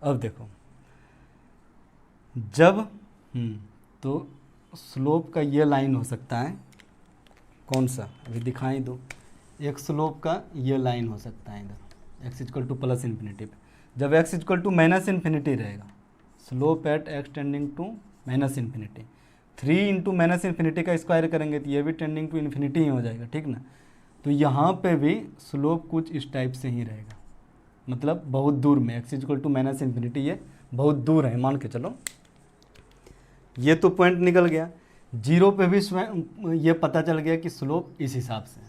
Speaker 1: अब देखो जब तो स्लोप का ये लाइन हो सकता है, कौन सा अभी दिखाई दो, एक स्लोप का ये लाइन हो सकता है इधर x equal to plus infinity पे, जब x equal to minus infinity रहेगा, slope at x tending to minus infinity, 3 into minus infinity का स्क्वायर करेंगे तो ये भी टेंडिंग टू इन्फिनिटी ही हो जाएगा, ठीक ना। तो यहाँ पे भी स्लोप कुछ इस टाइप से ही रहेगा, मतलब बहुत दूर में, x equal to minus infinity ये बहुत दूर है, मान के चलो ये तो पॉइंट निकल गया। जीरो पे भी ये पता चल गया कि स्लोप इस हिसाब से है।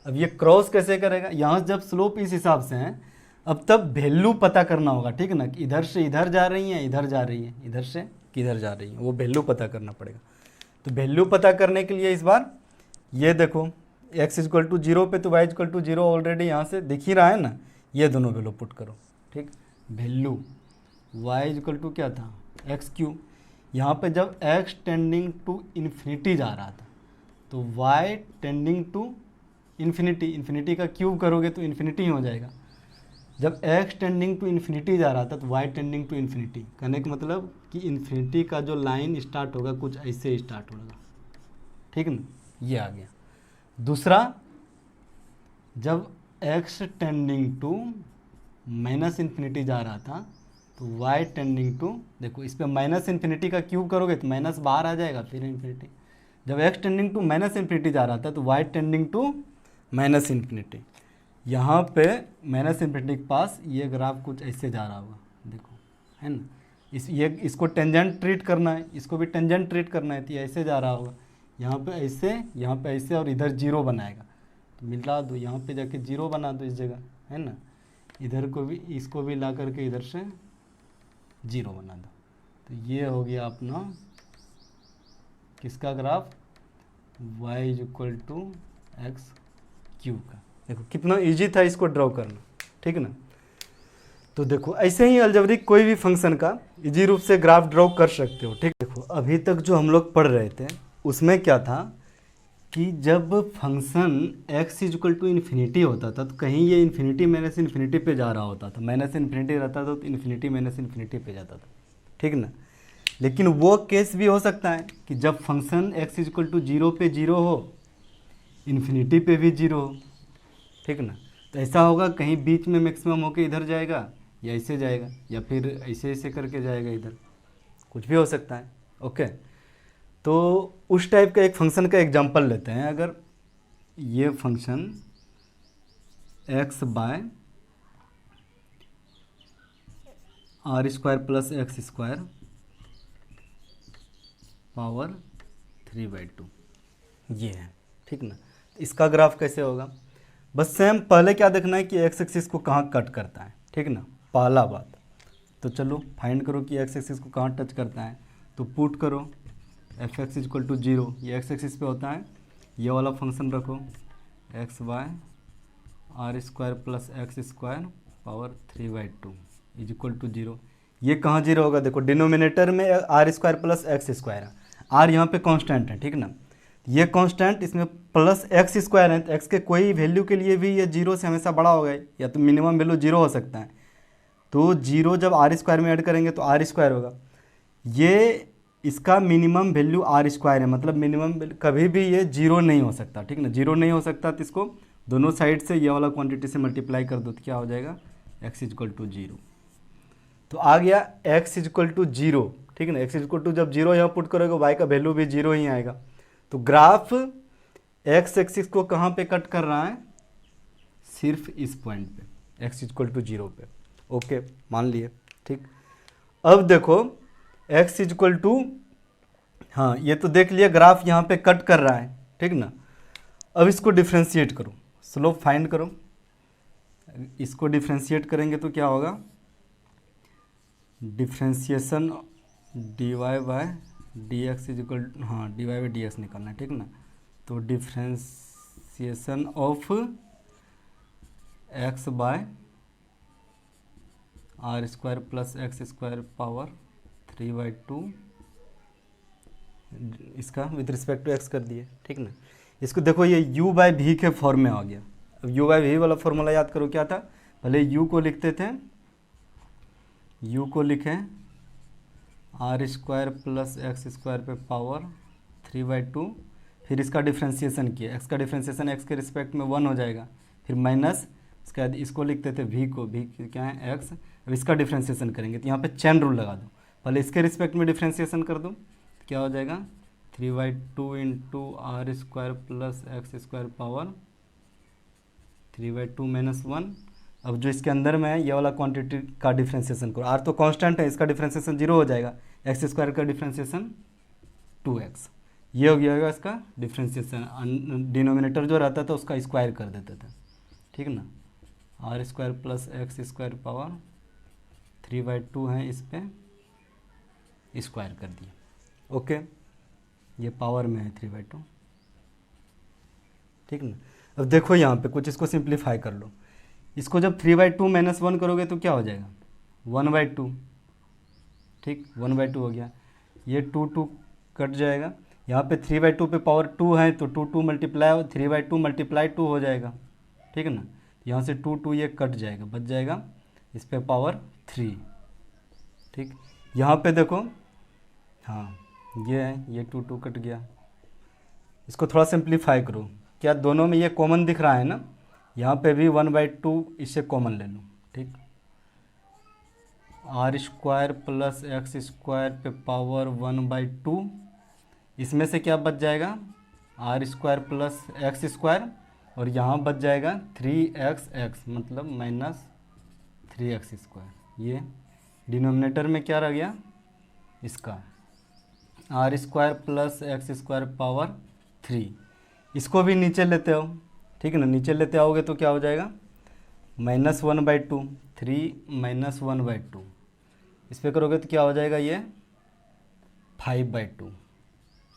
Speaker 1: अब ये क्रॉस कैसे करेगा, यहाँ जब स्लोप इस हिसाब से है अब तब वैल्यू पता करना होगा, ठीक है ना, कि इधर से इधर जा रही है, इधर जा रही है, इधर से किधर जा रही है, वो वैल्यू पता करना पड़ेगा। तो वैल्यू पता करने के लिए इस बार ये देखो x इक्वल टू 0 पे तो y इक्वल टू 0 ऑलरेडी यहाँ से दिख ही रहा है ना, ये दोनों वैल्यू पुट करो। ठीक, वैल्यू y इक्वल टू क्या था एक्स क्यू, यहाँ पे जब x टेंडिंग टू इन्फिनिटी जा रहा था तो y tending to infinity, infinity का क्यूब करोगे तो इन्फिनिटी हो जाएगा। जब x टेंडिंग टू इन्फिनिटी जा रहा था तो y टेंडिंग टू इन्फिनिटी, कहने का मतलब कि इन्फिनिटी का जो लाइन स्टार्ट होगा कुछ ऐसे स्टार्ट होगा। ठीक ना, ये आ गया। दूसरा, जब x tending to minus infinity जा रहा था तो y टेंडिंग टू, देखो इस पर माइनस इन्फिनिटी का क्यूब करोगे तो माइनस बाहर आ जाएगा, फिर इन्फिनिटी। जब x tending to minus infinity जा रहा था तो y tending to minus infinity. यहाँ पे माइनस इन्फिनिटी के पास ये ग्राफ कुछ ऐसे जा रहा होगा, देखो है ना। इसको टेंजेंट ट्रीट करना है, इसको भी टेंजेंट ट्रीट करना है, तो ये ऐसे जा रहा होगा, यहाँ पे ऐसे, यहाँ पे ऐसे, और इधर जीरो बनाएगा। तो मिला दो, यहाँ पे जाके जीरो बना दो इस जगह, है ना। इधर को भी, इसको भी ला करके इधर से जीरो बना दो। तो ये हो गया अपना किसका graph, y equal to x cube का। देखो कितना इजी था इसको ड्रॉ करना, ठीक ना। तो देखो ऐसे ही अलजेब्रिक कोई भी फंक्शन का इजी रूप से ग्राफ ड्रॉ कर सकते हो। ठीक, देखो अभी तक जो हम लोग पढ़ रहे थे उसमें क्या था कि जब function x equal to infinity होता था तो कहीं ये इन्फिनिटी माइनस इन्फिनिटी पे जा रहा होता था, माइनस इन्फिनिटी रहता था तो इन्फिनिटी माइनस इन्फिनिटी पे जाता था। ठीक ना, लेकिन वो केस भी हो सकता है कि जब फंक्शन x इक्वल टू 0 पे 0 हो, इन्फिनिटी पे भी 0 हो। ठीक ना, तो ऐसा होगा कहीं बीच में मैक्सिमम होके इधर जाएगा या ऐसे जाएगा या फिर ऐसे ऐसे करके जाएगा इधर, कुछ भी हो सकता है। ओके, तो उस टाइप का एक फंक्शन का एग्जांपल लेते हैं। अगर ये function x by r square plus x square power 3/2 ये है। ठीक ना, इसका ग्राफ कैसे होगा, बस सेम पहले क्या देखना है कि एक्स एक्सिस को कहाँ कट करता है। ठीक ना, पहला बात तो चलो फाइंड करो कि एक्स एक्सिस को कहाँ टच करता है। तो पुट करो एफ एक्स इक्वल टू 0, ये एक्स एक्सिस पे होता है, ये वाला फंक्शन रखो x by r square plus x square power 3/2 is equal to 0। ये कहाँ 0 होगा, देखो डिनोमिनेटर में r square plus x square है, आर यहाँ पे कांस्टेंट है। ठीक ना, ये कांस्टेंट इसमें प्लस एक्स स्क्वायर है, तो एक्स के कोई वैल्यू के लिए भी ये 0 से हमेशा बड़ा होगा, या तो मिनिमम वैल्यू 0 हो सकता है। तो 0 जब आर स्क्वायर में ऐड करेंगे तो आर स्क्वायर होगा। ये इसका मिनिमम वैल्यू आर स्क्वायर है, मतलब मिनिमम कभी भी ये 0 नहीं हो सकता। ठीक ना, 0 नहीं हो सकता तो इसको दोनों साइड से ये वाला क्वांटिटी से मल्टीप्लाई कर दो तो क्या हो जाएगा x इक्वल टू 0। तो आ गया x इक्वल टू 0। ठीक है ना, x इक्वल टू जब 0 यहाँ पुट करोगे y का वैल्यू भी 0 ही आएगा। तो ग्राफ x एक्सिस को कहाँ पे कट कर रहा है, सिर्फ इस पॉइंट पे x इक्वल टू 0 पे। ओके, मान लिए। ठीक, अब देखो x इक्वल टू, हाँ ये तो देख लिया ग्राफ यहाँ पे कट कर रहा है। ठीक ना, अब इसको डिफ्रेंशिएट करो, स्लोप फाइंड करो। इसको डिफ्रेंशिएट करेंगे तो क्या होगा, differentiation dy by d x is equal, हाँ dy बाई डी एक्स निकालना है। ठीक ना, तो differentiation of x by r square plus x square power 3/2, इसका विद रिस्पेक्ट टू x कर दिए। ठीक ना, इसको देखो ये u बाय वी के फॉर्म में आ गया। अब u बाय वी वाला फॉर्मूला याद करो क्या था, पहले u को लिखते थे, u को लिखें r square plus x square पे पावर 3/2, फिर इसका डिफ्रेंशिएशन किया, x का डिफ्रेंशिएशन x के रिस्पेक्ट में 1 हो जाएगा, फिर माइनस, उसके बाद इसको लिखते थे v को, v क्या है x। अब इसका डिफ्रेंशिएशन करेंगे तो यहाँ पे चेन रूल लगा दो, पहले इसके रिस्पेक्ट में डिफ्रेंशिएशन कर दो, क्या हो जाएगा 3/2 into r square plus x square power 3/2 minus 1। अब जो इसके अंदर में है ये वाला क्वांटिटी का डिफ्रेंशिएशन करो, आर तो कांस्टेंट है, इसका डिफ्रेंशिएशन 0 हो जाएगा, एक्स स्क्वायर का डिफ्रेंशिएशन 2x, ये हो गया होगा इसका डिफ्रेंशिएशन। डिनोमिनेटर जो रहता था उसका स्क्वायर कर देते थे। ठीक ना, r square plus x square power 3/2 है, इस पर स्क्वायर कर दिया। ओके, ये पावर में है 3/2, ठीक ना। अब देखो यहाँ पे कुछ इसको सिंप्लीफाई कर लो, इसको जब 3/2 -1 करोगे तो क्या हो जाएगा 1/2, ठीक 1/2 हो गया। ये 2 कट जाएगा, यहाँ पे 3/2 पे पावर 2 है तो 2 मल्टीप्लाई 3/2 मल्टीप्लाई 2 हो जाएगा, ठीक है ना। यहाँ से 2 ये कट जाएगा, बच जाएगा इस पे पावर 3, ठीक। यहाँ पे देखो, हाँ ये है, ये 2 कट गया। इसको थोड़ा सिंप्लीफाई करो, क्या दोनों में ये कॉमन दिख रहा है ना, यहाँ पे भी 1/2 इससे कॉमन ले लो, ठीक। r² प्लस x² पे पावर 1/2, इसमें से क्या बच जाएगा r² प्लस x², और यहाँ बच जाएगा 3xx मतलब -3x²। ये डिनोमिनेटर में क्या रह गया इसका r² प्लस x² पावर 3। इसको भी नीचे लेते हो, ठीक है ना, नीचे लेते आओगे तो क्या हो जाएगा -1/2, 3 -1/2, इस पर करोगे तो क्या हो जाएगा ये 5/2,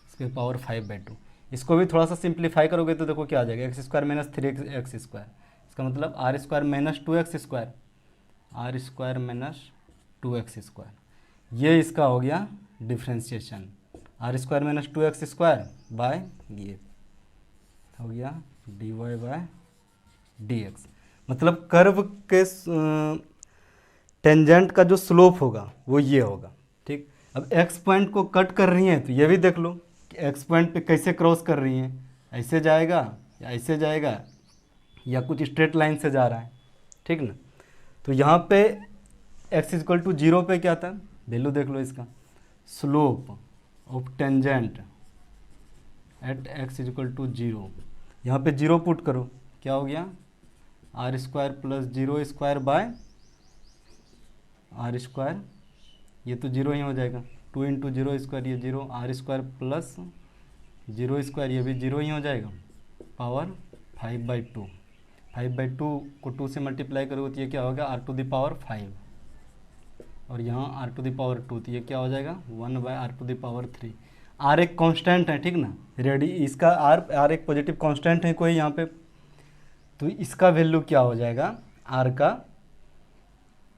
Speaker 1: इस पर पावर 5/2। इसको भी थोड़ा सा सिंप्लीफाई करोगे तो देखो क्या आ जाएगा x² - 3x², इसका मतलब r² - 2x², r² - 2x²। ये इसका हो गया डिफ्रेंशिएशन, r² - 2x² बाय ये हो गया dy/dx। मतलब कर्व के टेंजेंट का जो स्लोप होगा वो ये होगा, ठीक। अब x पॉइंट को कट कर रही हैं तो ये भी देख लो कि x पॉइंट पे कैसे क्रॉस कर रही हैं, ऐसे जाएगा या ऐसे जाएगा या कुछ स्ट्रेट लाइन से जा रहा है, ठीक ना। तो यहाँ पे x = 0 पे क्या था, वैल्यू देख लो इसका, slope of tangent at x = 0, यहाँ पे 0 पुट करो, क्या हो गया r² प्लस 0² बाय r², ये तो 0 ही हो जाएगा, 2 × 0² ये 0, r² प्लस 0² ये भी 0 ही हो जाएगा, पावर 5/2। 5/2 को 2 से मल्टीप्लाई करोगे तो ये क्या होगा r⁵, और यहाँ r⁵ 2, तो ये क्या हो जाएगा 1/r⁵। r एक कांस्टेंट है, ठीक ना, रेडी इसका r एक पॉजिटिव कांस्टेंट है कोई यहाँ पे, तो इसका वैल्यू क्या हो जाएगा r का,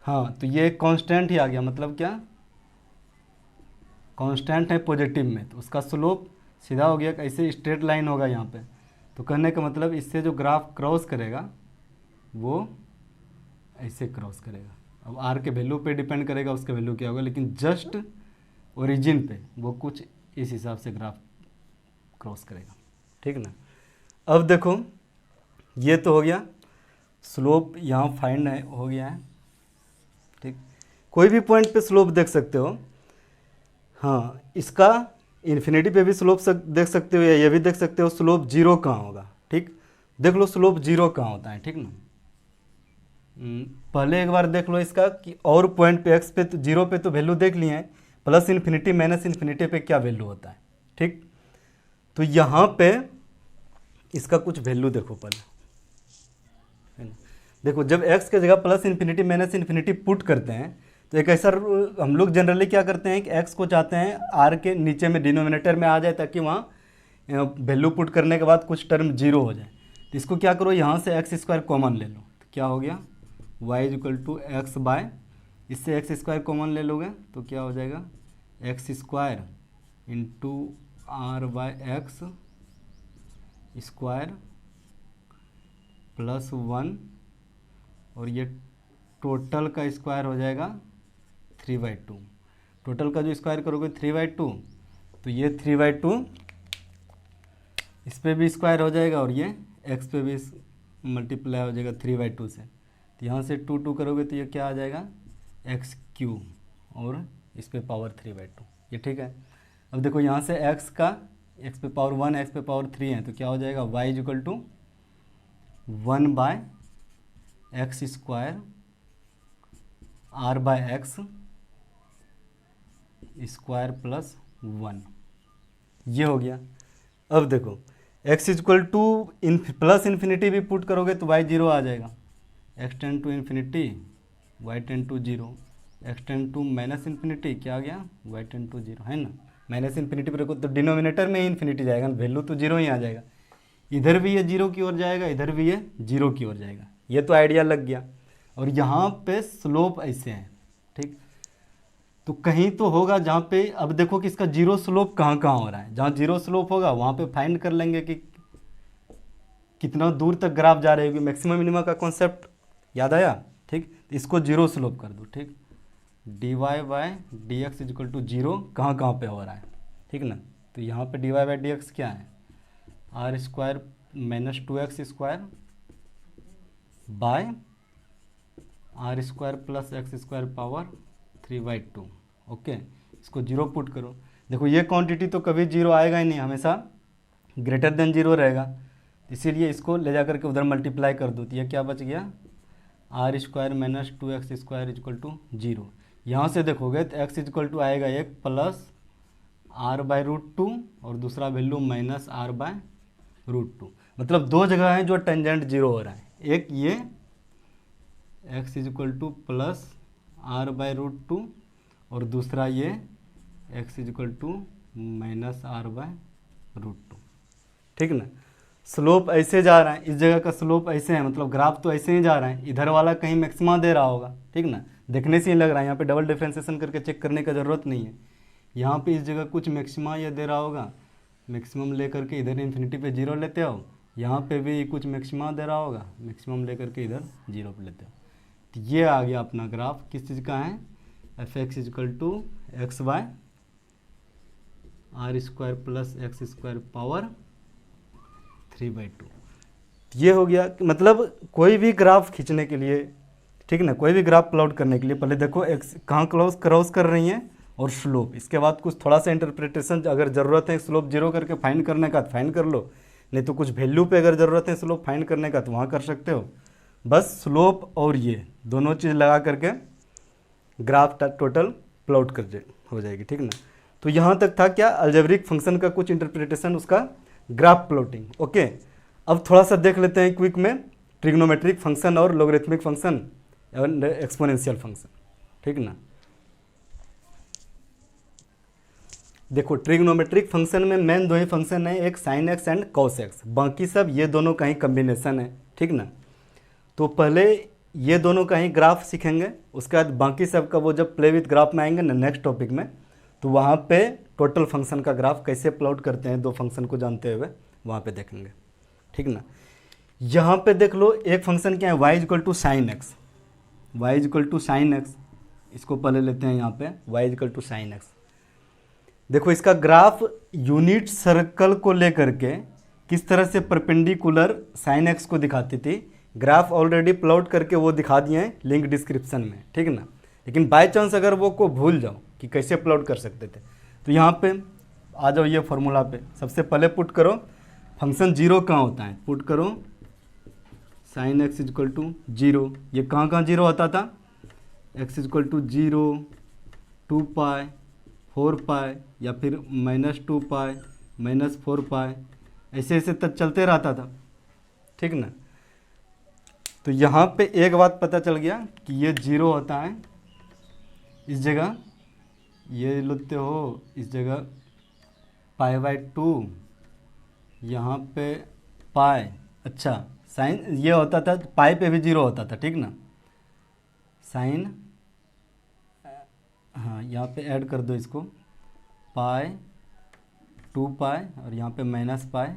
Speaker 1: हाँ तो ये कांस्टेंट ही आ गया, मतलब क्या कांस्टेंट है पॉजिटिव में, तो उसका स्लोप सीधा हो गया, ऐसे स्ट्रेट लाइन होगा यहाँ पे। तो कहने का मतलब इससे जो ग्राफ क्रॉस करेगा वो ऐसे क्रॉस करेगा। अब r के वैल्यू पे डिपेंड करेगा उसका वैल्यू क्या होगा, लेकिन जस्ट ओरिजिन पे वो कुछ इस हिसाब से ग्राफ क्रॉस करेगा, ठीक ना। अब देखो ये तो हो गया स्लोप, यहाँ फाइंड हो गया है, ठीक। कोई भी पॉइंट पे स्लोप देख सकते हो, हाँ इसका इन्फिनिटी पे भी स्लोप देख सकते हो, या ये भी देख सकते हो स्लोप 0 कहाँ होगा, ठीक। देख लो स्लोप 0 कहाँ होता है, ठीक ना। पहले एक बार देख लो इसका कि और पॉइंट पे x पे तो 0 पे तो वैल्यू देख लिए हैं, प्लस इन्फिनिटी माइनस इन्फिनिटी पे क्या वैल्यू होता है, ठीक। तो यहाँ पे इसका कुछ वैल्यू देखो पहले, देखो जब x के जगह plus infinity minus infinity put करते हैं तो एक ऐसा हम लोग जनरली क्या करते हैं कि x को चाहते हैं r के नीचे में डिनोमिनेटर में आ जाए, ताकि वहाँ वैल्यू पुट करने के बाद कुछ टर्म 0 हो जाए। तो इसको क्या करो, यहाँ से x² कॉमन ले लो, तो क्या हो गया y = x/, इससे x² कॉमन ले लोगे तो क्या हो जाएगा x² × r/x² प्लस 1, और ये टोटल का स्क्वायर हो जाएगा 3/2। टोटल का जो स्क्वायर करोगे 3/2, तो ये 3/2 इस पे भी स्क्वायर हो जाएगा, और ये x पे भी मल्टीप्लाई हो जाएगा 3/2 से। तो यहाँ से 2 करोगे तो ये क्या आ जाएगा x3, और इस पे पावर 3/2, ये ठीक है। अब देखो यहाँ से x का x पे पावर 1 x पे पावर 3 है, तो क्या हो जाएगा y = 1/x² r/x² प्लस 1, ये हो गया। अब देखो x = प्लस इन्फिनिटी भी पुट करोगे तो y 0 आ जाएगा, x tend to infinity y tend to 0, x tend to minus infinity क्या आ गया y टेंड टू 0, है ना, माइनस इन्फिनिटी पर रखो तो डिनोमिनेटर में ही इन्फिनिटी जाएगा, वैल्यू तो जीरो ही आ जाएगा। इधर भी ये जीरो की ओर जाएगा, इधर भी ये जीरो की ओर जाएगा। ये तो आइडिया लग गया। और यहाँ पे स्लोप ऐसे है, ठीक। तो कहीं तो होगा जहाँ पे, अब देखो कि इसका जीरो स्लोप कहाँ कहाँ हो रहा है। जहाँ जीरो स्लोप होगा वहाँ पे फाइंड कर लेंगे कि कितना दूर तक ग्राफ जा रही होगी। मैक्सिमम मिनिमा का कॉन्सेप्ट याद आया, ठीक। इसको जीरो स्लोप कर दो, ठीक। D y by d x is equal to zero कहाँ कहाँ पे हो रहा है, ठीक ना। तो यहाँ पे d y by d x क्या है, r square minus 2x square by r square plus x square power 3/2। Okay, इसको जीरो पुट करो। देखो ये क्वांटिटी तो कभी जीरो आएगा ही नहीं, हमेशा ग्रेटर देन जीरो रहेगा। इसीलिए इसको ले जा करके उधर मल्टीप्लाई कर दो, तो ये क्या बच गया, r square minus 2x square is equal to zero. यहाँ से देखोगे तो x इजक्वल टू आएगा एक प्लस r/√2 और दूसरा वैल्यू माइनस r/√2। मतलब दो जगह हैं जो टेंजेंट जीरो हो रहा है, एक ये x equal two plus r/√2 और दूसरा ये x equal to minus r/√2, ठीक ना। स्लोप ऐसे जा रहा है, इस जगह का स्लोप ऐसे है, मतलब ग्राफ तो ऐसे ही जा रहा है। इधर वाला कहीं मैक्सिमा दे रहा होगा, ठीक ना, देखने से ही लग रहा है। यहाँ पे डबल डिफ्रेंसिएशन करके चेक करने का ज़रूरत नहीं है। यहाँ पे इस जगह कुछ मैक्सिमा ये दे रहा होगा, मैक्सिमम ले करके इधर इन्फिनिटी पे जीरो लेते हो। यहाँ पे भी कुछ मैक्सिमा दे रहा होगा, मैक्सिमम ले करके इधर जीरो पे लेते हो। तो ये आ गया अपना ग्राफ, किस चीज़ का है, f x is equal to x by r square plus x square power 3/2। ये हो गया। मतलब कोई भी ग्राफ खींचने के लिए, ठीक ना, कोई भी ग्राफ प्लॉट करने के लिए पहले देखो एक्स कहाँ क्रॉस कर रही है और स्लोप। इसके बाद कुछ थोड़ा सा इंटरप्रिटेशन अगर ज़रूरत है स्लोप जीरो करके फाइंड करने का तो फाइंड कर लो, नहीं तो कुछ वैल्यू पे अगर ज़रूरत है स्लोप फाइंड करने का तो वहाँ कर सकते हो। बस स्लोप और ये दोनों चीज़ लगा करके ग्राफ टोटल प्लॉट कर हो जाएगी, ठीक ना। तो यहाँ तक था क्या, अलजेब्रिक फंक्शन का कुछ इंटरप्रिटेशन, उसका ग्राफ प्लॉटिंग। ओके, अब थोड़ा सा देख लेते हैं क्विक में ट्रिग्नोमेट्रिक फंक्शन और लोगरिथमिक फंक्शन और एक्सपोनेंशियल फंक्शन, ठीक ना। देखो ट्रिग्नोमेट्रिक फंक्शन में मेन दो ही फंक्शन है, एक sine x and cos x, बाकी सब ये दोनों का ही कम्बिनेशन है, ठीक ना। तो पहले ये दोनों का ही ग्राफ सीखेंगे, उसके बाद बाकी सब का वो जब प्ले विथ ग्राफ में आएंगे ना नेक्स्ट टॉपिक में, तो वहाँ पे टोटल फंक्शन का ग्राफ कैसे प्लॉट करते हैं दो फंक्शन को जानते हुए, वहाँ पे देखेंगे, ठीक ना। यहाँ पे देख लो एक फंक्शन क्या है, y is equal to sine x, y is equal to sine x. इसको पहले लेते हैं यहाँ पे y is equal to sine x. देखो इसका ग्राफ यूनिट सर्कल को लेकर के किस तरह से परपेंडिकुलर साइन एक्स को दिखाती थी, ग्राफ ऑलरेडी प्लॉट करके वो दिखा दिए हैं लिंक डिस्क्रिप्शन में, ठीक ना। लेकिन बाय चांस अगर वो को भूल जाओ कि कैसे प्लॉट कर सकते थे, तो यहाँ पे आ जाओ ये फॉर्मूला पे। सबसे पहले पुट करो फंक्शन जीरो कहाँ होता है, पुट करो sine x is equal to zero. ये कहाँ कहाँ जीरो होता था, एक्स इजक्वल टू जीरो, 2π, 4π या फिर -2π, -4π, ऐसे ऐसे तक चलते रहता था, ठीक ना। तो यहाँ पे एक बात पता चल गया कि ये जीरो होता है इस जगह, ये लेते हो इस जगह π/2, यहाँ पे पाई। अच्छा साइन ये होता था, पाई पे भी जीरो होता था, ठीक ना। साइन, हाँ यहाँ पे ऐड कर दो इसको, पाई 2π और यहाँ पे -π,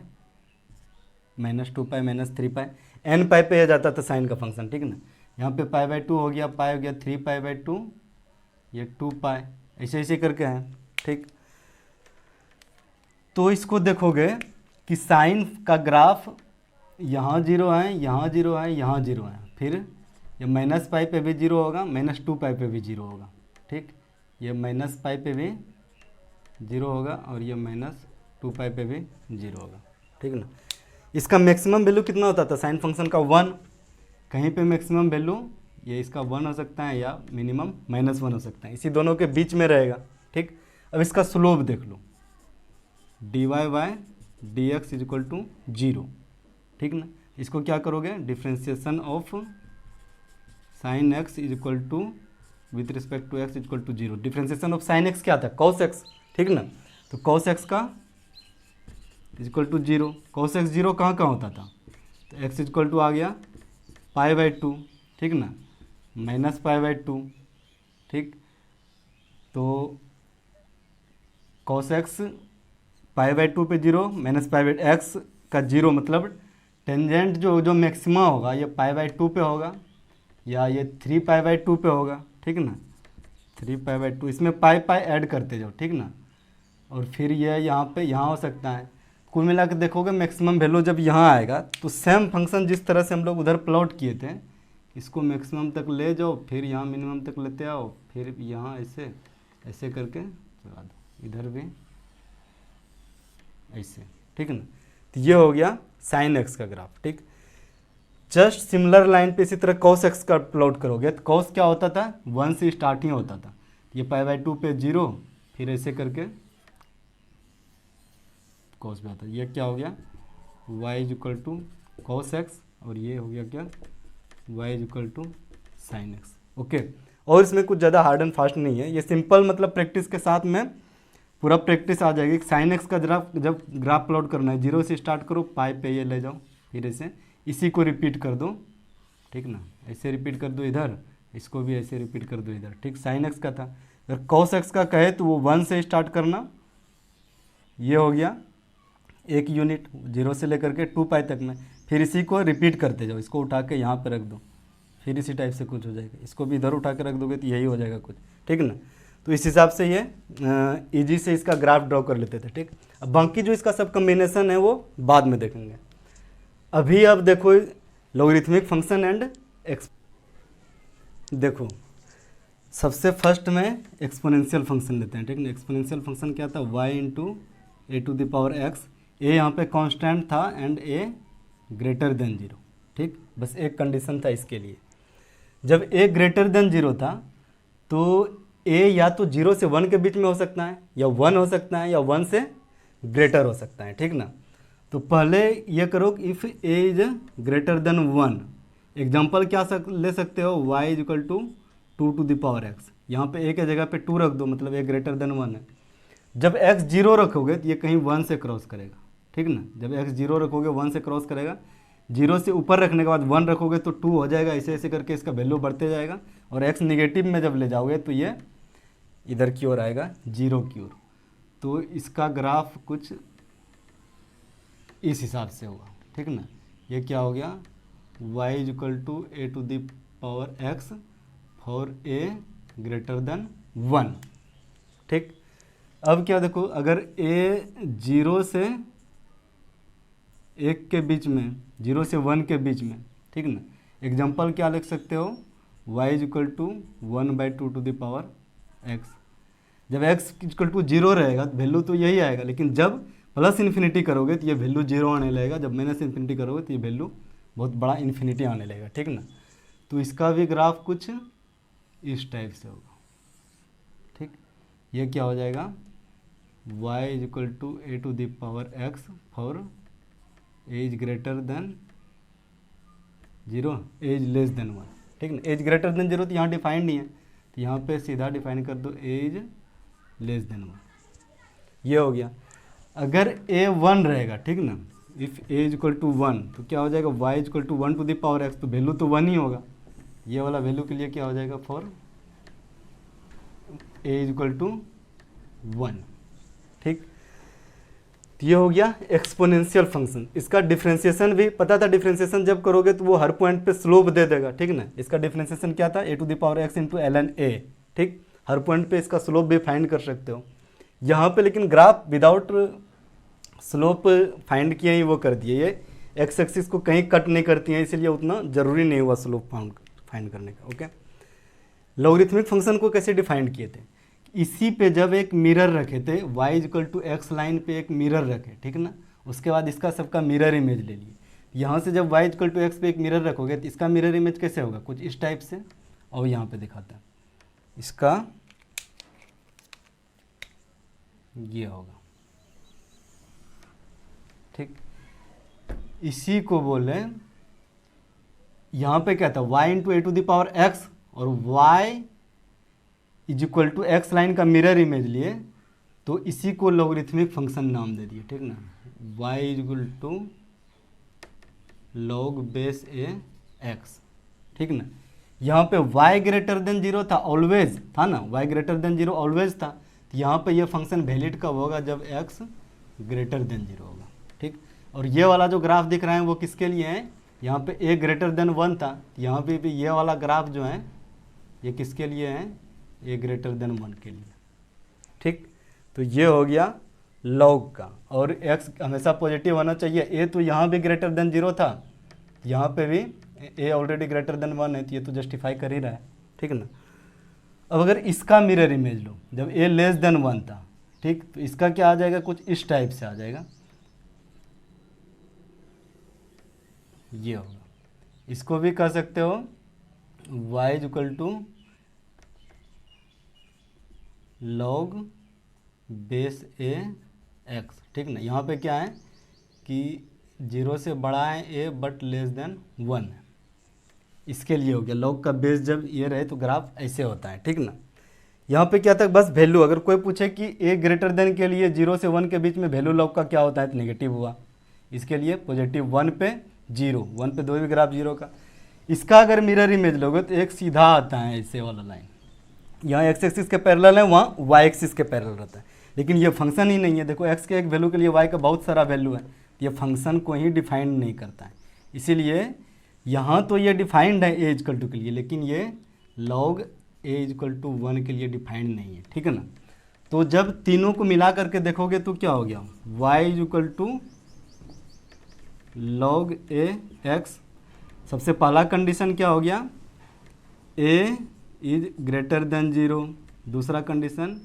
Speaker 1: -2π -3π, n पाई पे आ जाता था साइन का फंक्शन, ठीक ना। यहाँ पे π/2 हो गया, पाई हो गया 3π/2, ये 2π, ऐसे ऐसे करके हैं, ठीक। तो इसको देखोगे कि साइन का ग्राफ यहाँ जीरो है, यहाँ जीरो है, यहाँ जीरो है, फिर ये -π पे भी जीरो होगा, -2π पे भी जीरो होगा, ठीक। ये -π पे भी जीरो होगा और ये -2π पे भी जीरो होगा, ठीक ना। इसका मैक्सिमम वैल्यू कितना होता था साइन फंक्शन का, 1। कहीं पे मैक्सिमम वैल्यू ये इसका 1 हो सकता है या मिनिमम -1 हो सकता है, इसी दोनों के बीच में रहेगा, ठीक। अब इसका स्लोप देख लो, dy/dx इजक्वल टू 0, ठीक ना। इसको क्या करोगे, differentiation of sine x is equal to with respect to x is equal to 0। Differentiation of sine x क्या था, कॉस एक्स, ठीक ना। तो cos x का इक्वल टू 0। cos x 0 कहाँ कहाँ होता था, तो x इक्वल टू आ गया π/2, ठीक ना, -π/2, ठीक। तो cos x π/2 पे 0, -π/x का 0, मतलब टेंजेंट जो मैक्सिमा होगा ये π/2 पे होगा या ये 3π/2 पे होगा, ठीक ना, 3π/2। इसमें पाई ऐड करते जाओ, ठीक ना, और फिर ये यहाँ पे यहाँ हो सकता है। कुल मिला के देखोगे मैक्सिमम वैल्यू जब यहाँ आएगा तो सेम फंक्शन जिस तरह से हम लोग उधर प्लॉट किए थे, इसको मैक्सिमम तक ले जाओ, फिर यहाँ मिनिमम तक लेते आओ, फिर यहाँ ऐसे ऐसे करके चला दो, इधर भी ऐसे, ठीक ना। तो ये हो गया साइन एक्स का ग्राफ, ठीक। जस्ट सिमिलर लाइन पे इसी तरह कॉस एक्स का प्लॉट करोगे तो कॉस क्या होता था, 1 से स्टार्टिंग होता था, ये π/2 पे 0, फिर ऐसे करके कॉस पे आता है। ये क्या हो गया, y equal to cos x, और ये हो गया क्या, y equal to sine x. Okay, और इसमें कुछ ज़्यादा हार्ड एंड फास्ट नहीं है, ये सिंपल, मतलब प्रैक्टिस के साथ में पूरा प्रैक्टिस आ जाएगी। साइन एक्स का जब ग्राफ प्लॉट करना है 0 से स्टार्ट करो, पाई पे ये ले जाओ, फिर ऐसे इसी को रिपीट कर दो, ठीक ना, ऐसे रिपीट कर दो इधर, इसको भी ऐसे रिपीट कर दो इधर, ठीक। साइन एक्स का था। अगर कॉस एक्स का कहे तो वो 1 से स्टार्ट करना, ये हो गया 1 यूनिट 0 से लेकर के 2π तक में, फिर इसी को रिपीट करते जाओ, इसको उठा के यहाँ पे रख दो, फिर इसी टाइप से कुछ हो जाएगा, इसको भी इधर उठा के रख दोगे तो यही हो जाएगा कुछ, ठीक ना। तो इस हिसाब से ये इजी से इसका ग्राफ ड्रॉ कर लेते थे, ठीक। अब बाकी जो इसका सब कम्बिनेशन है वो बाद में देखेंगे। अभी अब देखो लॉगरिथमिक फंक्शन एंड एक्स, देखो सबसे फर्स्ट में एक्सपोनेंशियल फंक्शन लेते हैं, ठीक ना। एक्सपोनेंशियल फंक्शन क्या था, y इंटू a⁴x, a यहाँ पे कांस्टेंट था एंड a ग्रेटर देन 0, ठीक। बस एक कंडीशन था इसके लिए, जब a ग्रेटर देन 0 था तो a या तो 0 से 1 के बीच में हो सकता है, या 1 हो सकता है, या 1 से ग्रेटर हो सकता है, ठीक ना। तो पहले ये करो कि if a is greater than 1, example क्या ले सकते हो, y इक्वल टू 2⁴x, यहाँ पे a के जगह पे 2 रख दो, मतलब a ग्रेटर देन 1 है। जब x 0 रखोगे तो ये कहीं 1 से क्रॉस करेगा, ठीक ना। जब x 0 रखोगे 1 से क्रॉस करेगा, 0 से ऊपर रखने के बाद 1 रखोगे तो 2 हो जाएगा, ऐसे ऐसे करके इसका वैल्यू बढ़ते जाएगा, और x निगेटिव में जब ले जाओगे तो ये इधर की ओर आएगा, 0 की ओर। तो इसका ग्राफ कुछ इस हिसाब से होगा, ठीक ना। ये क्या हो गया, y equal to a⁴x for a greater than 1, ठीक। अब क्या देखो, अगर a 0 से 1 के बीच में, 0 से 1 के बीच में, ठीक ना, एग्जाम्पल क्या लिख सकते हो, y इक्वल टू 1/2⁴x। जब x इक्वल टू 0 रहेगा वैल्यू तो यही आएगा, लेकिन जब प्लस इन्फिनिटी करोगे तो ये वैल्यू 0 आने लगेगा, जब माइनस इन्फिनिटी करोगे तो ये वैल्यू बहुत बड़ा इन्फिनिटी आने लगेगा, ठीक ना। तो इसका भी ग्राफ कुछ इस टाइप से होगा, ठीक। ये क्या हो जाएगा, y equal to a⁴x for as greater than 0, as less than 1, ठीक ना। एज ग्रेटर देन 0 तो यहाँ डिफाइंड नहीं है, तो यहाँ पे सीधा डिफाइन कर दो एज लेस देन 1, ये हो गया। अगर a 1 रहेगा, ठीक ना, इफ़ a इक्वल टू 1 तो क्या हो जाएगा, y इक्वल टू 1⁴x, तो वैल्यू तो 1 ही होगा। ये वाला वैल्यू के लिए क्या हो जाएगा, फॉर a इक्वल टू 1, ठीक। तो ये हो गया एक्सपोनेंशियल फंक्शन। इसका डिफ्रेंशिएशन भी पता था, डिफ्रेंशिएशन जब करोगे तो वो हर पॉइंट पे स्लोप दे देगा, ठीक ना। इसका डिफ्रेंशिएशन क्या था, a⁴x इंटू ln a, ठीक। हर पॉइंट पे इसका स्लोप भी फाइंड कर सकते हो। यहाँ पे लेकिन ग्राफ विदाउट स्लोप फाइंड किए ही वो कर दिए, ये एक्स एक्सिस को कहीं कट नहीं करती हैं, इसलिए उतना ज़रूरी नहीं हुआ स्लोप फाइंड करने का, ओके। लॉगरिथमिक फंक्शन को कैसे डिफाइंड किए थे, इसी पे जब एक मिरर रखे थे, y equal to x line पे एक मिरर रखे, ठीक ना, उसके बाद इसका सबका मिरर इमेज ले लिए। यहाँ से जब y इक्वल टू एक्स पे एक मिरर रखोगे तो इसका मिरर इमेज कैसे होगा, कुछ इस टाइप से। और यहाँ पे दिखाता है, इसका ये होगा, ठीक। इसी को बोले, यहाँ पे क्या था, y इंटू a⁴x, और y is equal to x line का मिरर इमेज लिए, तो इसी को लॉगरिथमिक फंक्शन नाम दे दिए, ठीक ना। y equal to log base a x, ठीक ना। यहाँ पे y ग्रेटर देन 0 था, ऑलवेज था ना, y ग्रेटर देन 0 ऑलवेज था। तो यहाँ पे ये फंक्शन वैलिड कब होगा, जब x ग्रेटर देन 0 होगा, ठीक। और ये वाला जो ग्राफ दिख रहा है वो किसके लिए है, यहाँ पे a ग्रेटर देन 1 था, यहाँ पे भी ये वाला ग्राफ जो है ये किसके लिए है, a ग्रेटर देन 1 के लिए, ठीक। तो ये हो गया लॉग का, और x हमेशा पॉजिटिव होना चाहिए। a तो यहाँ भी ग्रेटर देन 0 था, यहाँ पे भी a ऑलरेडी ग्रेटर देन 1 है, तो ये तो जस्टिफाई कर ही रहा है, ठीक ना। अब अगर इसका मिरर इमेज लो, जब a लेस देन 1 था, ठीक, तो इसका क्या आ जाएगा, कुछ इस टाइप से आ जाएगा, ये होगा। इसको भी कह सकते हो y equal to log base a x, ठीक ना। यहाँ पे क्या है कि 0 से बड़ा है a बट लेस देन 1 है, इसके लिए हो गया। log का बेस जब ये रहे तो ग्राफ ऐसे होता है, ठीक ना। यहाँ पे क्या था, बस वैल्यू, अगर कोई पूछे कि a ग्रेटर देन के लिए 0 से 1 के बीच में वैल्यू log का क्या होता है, तो नेगेटिव हुआ, इसके लिए पॉजिटिव। 1 पे 0, 1 पे दो भी ग्राफ 0 का। इसका अगर मिरर इमेज लोगे तो एक सीधा आता है ऐसे वाला लाइन, यहाँ एक्स एक्सिस के पैरेलल है, वहाँ वाई एक्सिस के पैरेलल रहता है। लेकिन ये फंक्शन ही नहीं है, देखो एक्स के एक वैल्यू के लिए वाई का बहुत सारा वैल्यू है, ये फंक्शन को ही डिफाइन नहीं करता है। इसीलिए यहाँ तो ये डिफाइंड है ए इक्वल टू के लिए, लेकिन ये लॉग ए इक्वल टू 1 के लिए डिफाइंड नहीं है, ठीक है ना। तो जब तीनों को मिला करके देखोगे तो क्या हो गया, y equal to log a x. सबसे पहला कंडीशन क्या हो गया, ए इज ग्रेटर देन 0, दूसरा condition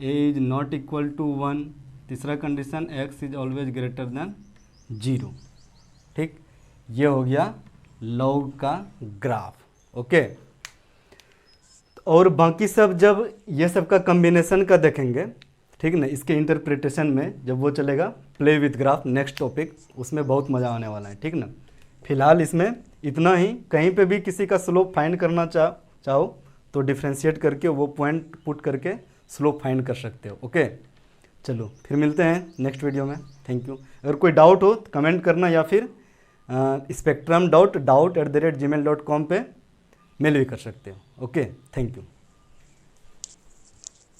Speaker 1: a is not equal to 1, तीसरा condition x is always greater than 0, ठीक। ये हो गया लॉग का ग्राफ, ओके। और बाकी सब जब ये सब का कम्बिनेशन का देखेंगे, ठीक ना, इसके इंटरप्रिटेशन में जब वो चलेगा play with graph, next topic, उसमें बहुत मज़ा आने वाला है, ठीक ना। फिलहाल इसमें इतना ही। कहीं पे भी किसी का स्लोप फाइंड करना चाहो तो डिफ्रेंशिएट करके वो पॉइंट पुट करके स्लोप फाइंड कर सकते हो, ओके। चलो फिर मिलते हैं नेक्स्ट वीडियो में, थैंक यू। अगर कोई डाउट हो तो कमेंट करना, या फिर spectrum.doubt@gmail.com पे मेल भी कर सकते हो, ओके, थैंक यू।